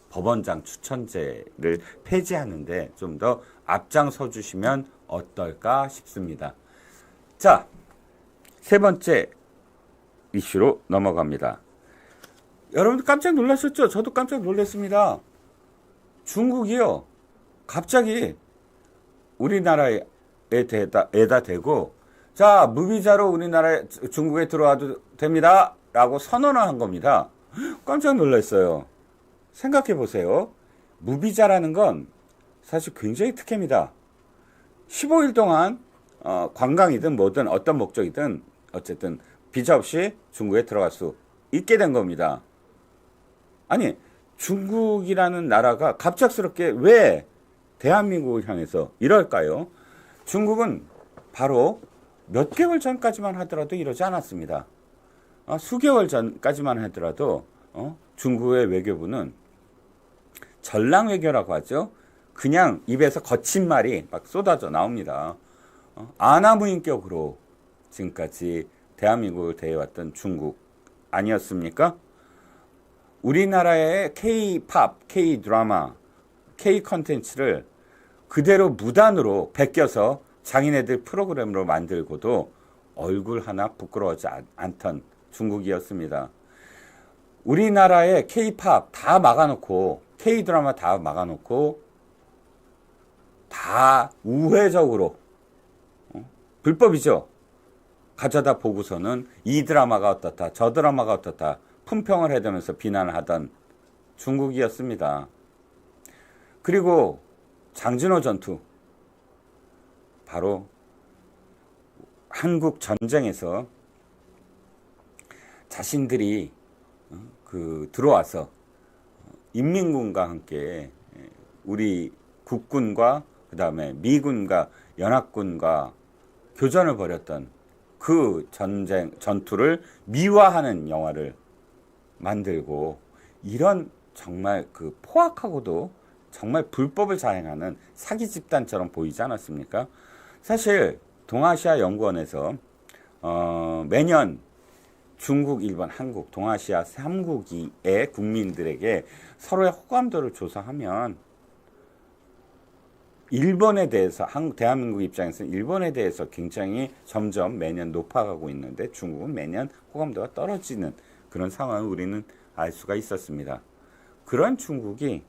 법원장 추천제를 폐지하는데 좀 더 앞장서 주시면 어떨까 싶습니다. 자, 세 번째 이슈로 넘어갑니다. 여러분들 깜짝 놀라셨죠? 저도 깜짝 놀랐습니다. 중국이요, 갑자기 우리나라에다 대고 자, 무비자로 중국에 들어와도 됩니다 라고 선언을 한 겁니다. 깜짝 놀랐어요. 생각해 보세요. 무비자라는 건 사실 굉장히 특혜입니다. 15일 동안 관광이든 뭐든 어떤 목적이든 어쨌든 비자 없이 중국에 들어갈 수 있게 된 겁니다. 아니, 중국이라는 나라가 갑작스럽게 왜 대한민국을 향해서 이럴까요? 중국은 바로 몇 개월 전까지만 하더라도 이러지 않았습니다. 수개월 전까지만 하더라도 중국의 외교부는 전랑 외교라고 하죠. 그냥 입에서 거친 말이 막 쏟아져 나옵니다. 아나무인격으로 지금까지 대한민국을 대해왔던 중국 아니었습니까? 우리나라의 K-팝, K-드라마, K-컨텐츠를 그대로 무단으로 베껴서 장인애들 프로그램으로 만들고도 얼굴 하나 부끄러워하지 않던 중국이었습니다. 우리나라의 K-팝 다 막아놓고 K-드라마 다 막아놓고 다 우회적으로 불법이죠. 가져다 보고서는 이 드라마가 어떻다, 저 드라마가 어떻다 품평을 해대면서 비난을 하던 중국이었습니다. 그리고 장진호 전투, 바로 한국 전쟁에서 자신들이 들어와서 인민군과 함께 우리 국군과 그 다음에 미군과 연합군과 교전을 벌였던 그 전투를 미화하는 영화를 만들고, 이런 정말 포악하고도 정말 불법을 자행하는 사기 집단처럼 보이지 않았습니까? 사실 동아시아 연구원에서 매년 중국, 일본, 한국, 동아시아 3국의 국민들에게 서로의 호감도를 조사하면 일본에 대해서, 대한민국 입장에서는 일본에 대해서 굉장히 점점 매년 높아가고 있는데 중국은 매년 호감도가 떨어지는 그런 상황을 우리는 알 수가 있었습니다. 그런 중국이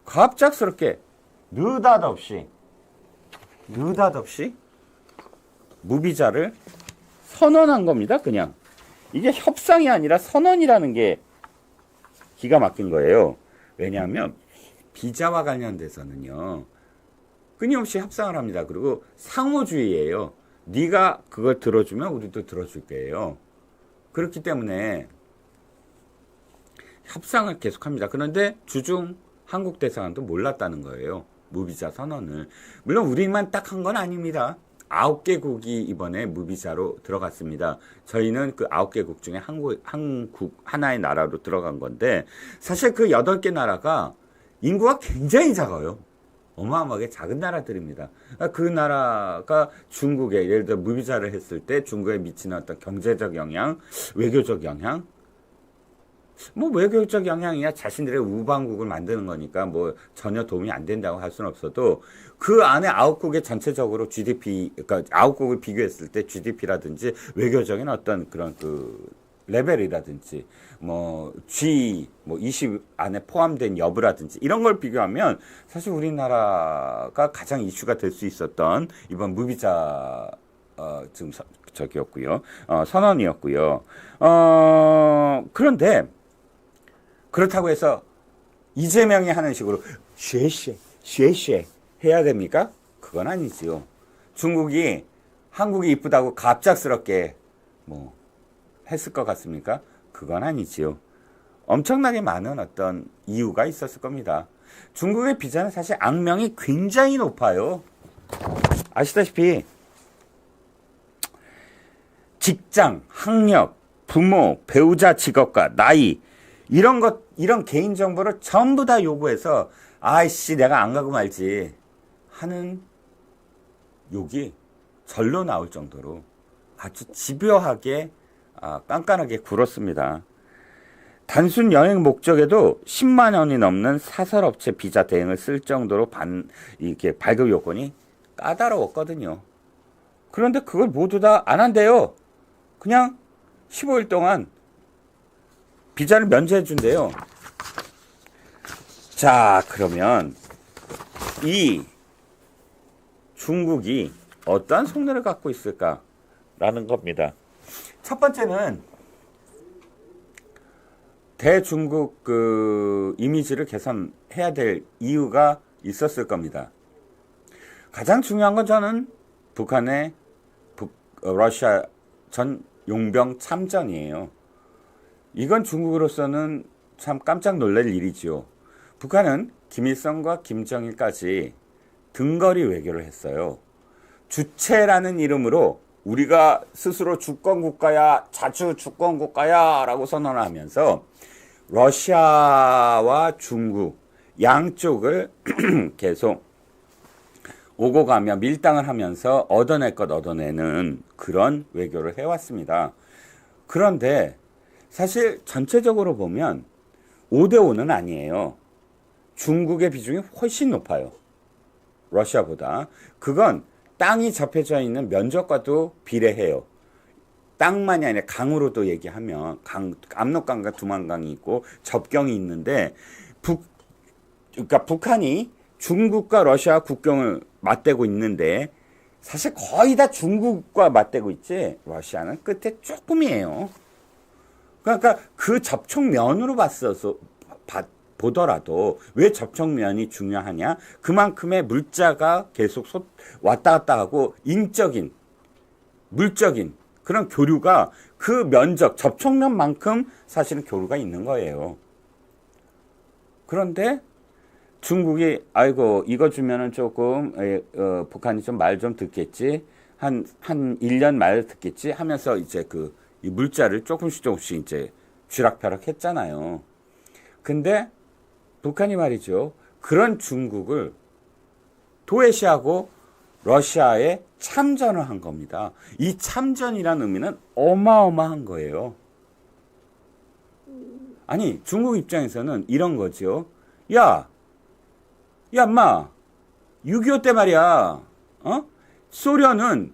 갑작스럽게 느닷없이 무비자를 선언한 겁니다. 그냥 이게 협상이 아니라 선언이라는 게 기가 막힌 거예요. 왜냐하면 비자와 관련돼서는요 끊임없이 협상을 합니다. 그리고 상호주의예요. 네가 그걸 들어주면 우리도 들어줄 거예요. 그렇기 때문에 협상을 계속합니다. 그런데 주중 한국 대사관도 몰랐다는 거예요. 무비자 선언을. 물론 우리만 딱 한 건 아닙니다. 9개국이 이번에 무비자로 들어갔습니다. 저희는 그 9개국 중에 한국 하나의 나라로 들어간 건데, 사실 그 8개 나라가 인구가 굉장히 작아요. 어마어마하게 작은 나라들입니다. 그 나라가 중국에 예를 들어 무비자를 했을 때 중국에 미치는 어떤 경제적 영향, 외교적 영향, 외교적 영향이야 자신들의 우방국을 만드는 거니까 전혀 도움이 안 된다고 할 수는 없어도, 그 안에 9국의 전체적으로 GDP, 그러니까 9국을 비교했을 때 GDP라든지 외교적인 어떤 그런 레벨이라든지 G20 안에 포함된 여부라든지 이런 걸 비교하면 사실 우리나라가 가장 이슈가 될 수 있었던 이번 무비자 지금 선언이었고요. 그런데 그렇다고 해서 이재명이 하는 식으로 쉐쉐 해야 됩니까? 그건 아니지요. 중국이 한국이 이쁘다고 갑작스럽게 했을 것 같습니까? 그건 아니지요. 엄청나게 많은 어떤 이유가 있었을 겁니다. 중국의 비자는 사실 악명이 굉장히 높아요. 아시다시피 직장, 학력, 부모, 배우자 직업과 나이 이런 개인 정보를 전부 다 요구해서 아이씨 내가 안 가고 말지 하는 욕이 절로 나올 정도로 아주 집요하게 깐깐하게 굴었습니다. 단순 여행 목적에도 10만 원이 넘는 사설업체 비자 대행을 쓸 정도로 이렇게 발급 요건이 까다로웠거든요. 그런데 그걸 모두 다 안 한대요. 그냥 15일 동안 비자를 면제해 준대요. 자, 그러면 이 중국이 어떠한 속내를 갖고 있을까라는 겁니다. 첫 번째는 대중국 이미지를 개선해야 될 이유가 있었을 겁니다. 가장 중요한 건 저는 북한의 러시아 전 용병 참전이에요. 이건 중국으로서는 참 깜짝 놀랄 일이지요. 북한은 김일성과 김정일까지 등거리 외교를 했어요. 주체라는 이름으로 우리가 스스로 주권국가야, 자주 주권국가야 라고 선언을 하면서 러시아와 중국 양쪽을 계속 오고 가며 밀당을 하면서 얻어낼 것 얻어내는 그런 외교를 해왔습니다. 그런데 사실 전체적으로 보면 5대5는 아니에요. 중국의 비중이 훨씬 높아요. 러시아보다. 그건 땅이 접해져 있는 면적과도 비례해요. 땅만이 아니라 강으로도 얘기하면 압록강과 두만강이 있고 접경이 있는데 그러니까 북한이 중국과 러시아 국경을 맞대고 있는데 사실 거의 다 중국과 맞대고 있지 러시아는 끝에 조금이에요. 그러니까 그 접촉면으로 보더라도 왜 접촉면이 중요하냐? 그만큼의 물자가 계속 왔다 갔다 하고 인적인, 물적인 그런 교류가 그 면적, 접촉면만큼 사실은 교류가 있는 거예요. 그런데 중국이 아이고 이거 주면은 조금 북한이 좀 말 좀 듣겠지 한 1년 말 듣겠지 하면서 이제 이 물자를 조금씩 이제 쥐락펴락 했잖아요. 근데 북한이 말이죠 그런 중국을 도외시하고 러시아에 참전을 한 겁니다. 이 참전이라는 의미는 어마어마한 거예요. 아니 중국 입장에서는 이런 거죠. 야, 인마 6.25 때 말이야. 소련은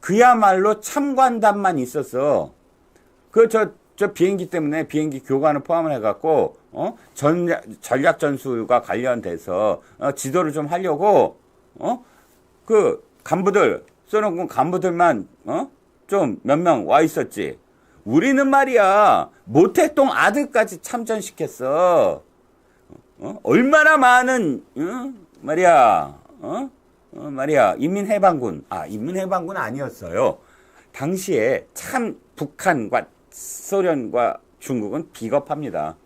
그야말로 참관단만 있었어. 저 비행기 때문에 비행기 교관을 포함을 해갖고, 전략 전술과 관련돼서, 지도를 좀 하려고, 소련군 간부들만, 좀 몇 명 와 있었지. 우리는 말이야, 모택동 아들까지 참전시켰어. 얼마나 많은, 말이야, 인민해방군. 인민해방군 아니었어요. 당시에 참 북한과 소련과 중국은 비겁합니다.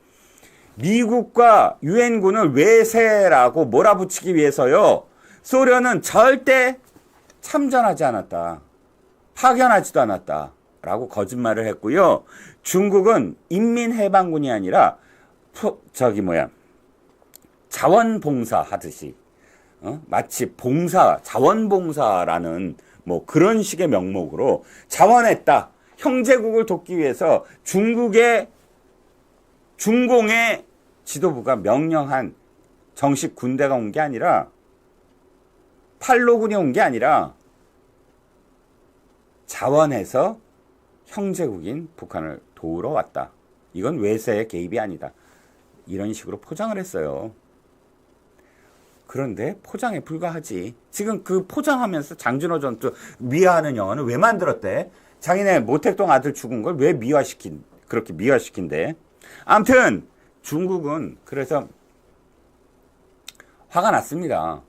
미국과 유엔군을 외세라고 몰아붙이기 위해서요. 소련은 절대 참전하지 않았다. 파견하지도 않았다. 라고 거짓말을 했고요. 중국은 인민해방군이 아니라 자원봉사 하듯이 마치 자원봉사라는 뭐 그런 식의 명목으로 자원했다. 형제국을 돕기 위해서 중공의 지도부가 명령한 정식 군대가 온 게 아니라 팔로군이 온 게 아니라 자원해서 형제국인 북한을 도우러 왔다. 이건 외세의 개입이 아니다. 이런 식으로 포장을 했어요. 그런데 포장에 불과하지. 지금 그 포장하면서 장준호 전투 미화하는 영화는 왜 만들었대? 자기네 모택동 아들 죽은 걸 왜 그렇게 미화시킨대? 아무튼 중국은 그래서 화가 났습니다.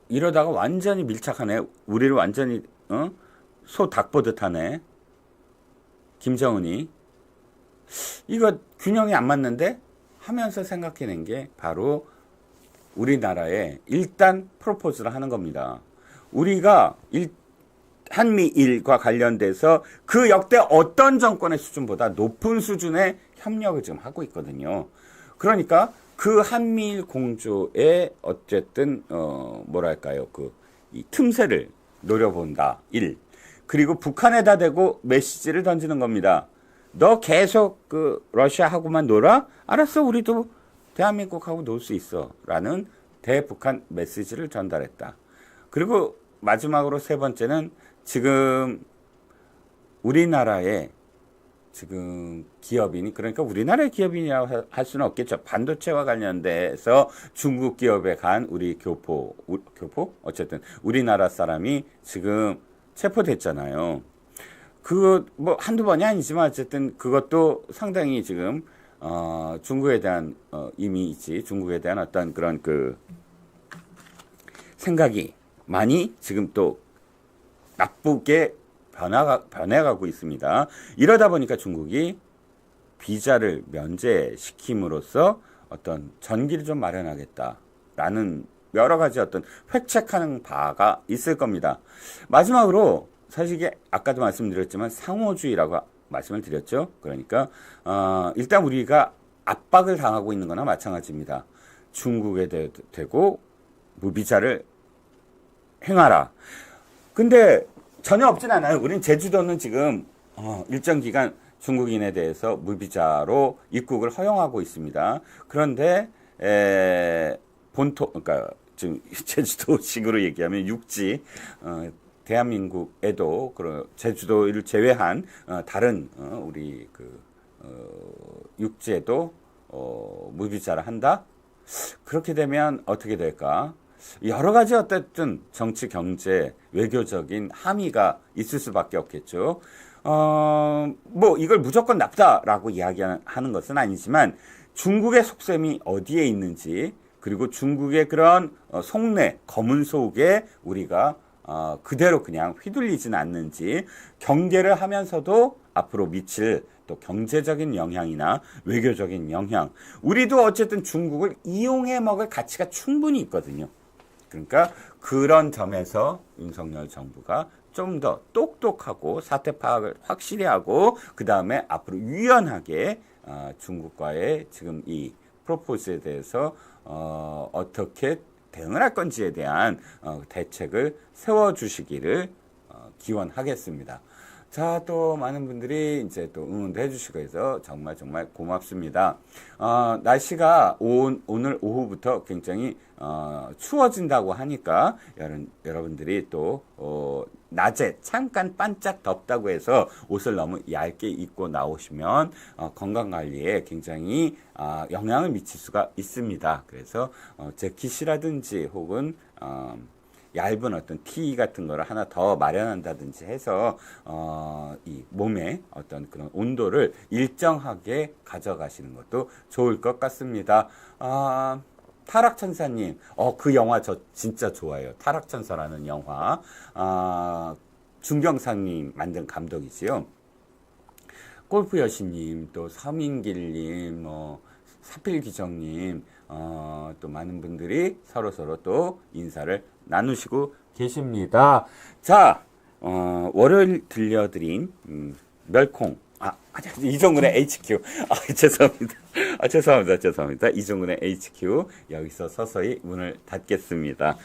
이러다가 완전히 밀착하네. 우리를 완전히 소 닭 보듯 하네. 김정은이 이거 균형이 안 맞는데 하면서 생각해낸 게 바로 우리나라에 일단 프로포즈를 하는 겁니다. 우리가 한미일과 관련돼서 그 역대 어떤 정권의 수준보다 높은 수준의 협력을 지금 하고 있거든요. 그러니까 그 한미일 공조에 어쨌든 이 틈새를 노려본다. 1. 그리고 북한에다 대고 메시지를 던지는 겁니다. 너 계속 러시아하고만 놀아? 알았어, 우리도 대한민국하고 놀 수 있어. 라는 대북한 메시지를 전달했다. 그리고 마지막으로 세 번째는 지금 우리나라의 지금 기업인이, 그러니까 우리나라의 기업인이라고 할 수는 없겠죠. 반도체와 관련돼서 중국 기업에 간 우리 교포? 어쨌든 우리나라 사람이 지금 체포됐잖아요. 그거 뭐 한두 번이 아니지만 어쨌든 그것도 상당히 지금 중국에 대한 이미지, 중국에 대한 어떤 그런 생각이 많이 지금 또 나쁘게 변해가고 있습니다. 이러다 보니까 중국이 비자를 면제시킴으로써 어떤 전기를 좀 마련하겠다라는 여러 가지 어떤 획책하는 바가 있을 겁니다. 마지막으로 사실 이게 아까도 말씀드렸지만 상호주의라고 말씀을 드렸죠. 그러니까 일단 우리가 압박을 당하고 있는 거나 마찬가지입니다. 중국에 대고 무비자를 행하라. 근데 전혀 없진 않아요. 우린 제주도는 지금 일정 기간 중국인에 대해서 무비자로 입국을 허용하고 있습니다. 그런데 그러니까 지금 제주도식으로 얘기하면 육지 대한민국에도 제주도를 제외한 다른 우리 육지에도 무비자를 한다. 그렇게 되면 어떻게 될까? 여러 가지 어쨌든 정치, 경제, 외교적인 함의가 있을 수밖에 없겠죠. 뭐 이걸 무조건 나쁘다라고 이야기하는 것은 아니지만 중국의 속셈이 어디에 있는지, 그리고 중국의 그런 속내, 검은 속에 우리가 그대로 그냥 휘둘리진 않는지, 경계를 하면서도 앞으로 미칠 또 경제적인 영향이나 외교적인 영향, 우리도 어쨌든 중국을 이용해 먹을 가치가 충분히 있거든요. 그러니까 그런 점에서 윤석열 정부가 좀 더 똑똑하고 사태 파악을 확실히 하고, 그 다음에 앞으로 유연하게 중국과의 지금 이 프로포즈에 대해서 어떻게 대응을 할 건지에 대한 대책을 세워주시기를 기원하겠습니다. 자, 또 많은 분들이 이제 또 응원도 해주시고 해서 정말 고맙습니다. 날씨가 오늘 오후부터 굉장히 추워진다고 하니까 여러분들이 또 낮에 잠깐 반짝 덥다고 해서 옷을 너무 얇게 입고 나오시면 건강관리에 굉장히 영향을 미칠 수가 있습니다. 그래서 재킷이라든지 혹은 얇은 어떤 티 같은 거를 하나 더 마련한다든지 해서 이 몸의 어떤 그런 온도를 일정하게 가져가시는 것도 좋을 것 같습니다. 타락천사님, 그 영화 저 진짜 좋아해요. 타락천사라는 영화. 중경상님 만든 감독이지요. 골프 여신님, 또 서민길님, 사필기정님, 또 많은 분들이 서로 또 인사를 나누시고 계십니다. 자, 월요일 들려드린 멸콩, 이종근의 HQ. 죄송합니다. 이종근의 HQ. 여기서 서서히 문을 닫겠습니다.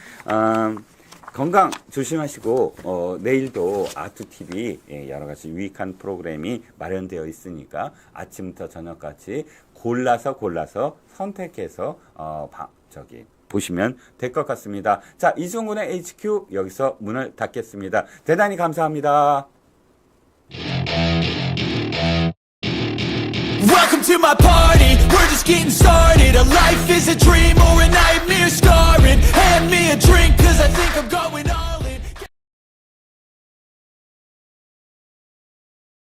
건강 조심하시고, 내일도 아투TV 여러 가지 유익한 프로그램이 마련되어 있으니까 아침부터 저녁까지 골라서 선택해서, 보시면 될 것 같습니다. 자, 이종근의 HQ 여기서 문을 닫겠습니다. 대단히 감사합니다. Welcome to my party, we're just getting started. A life is a dream or a night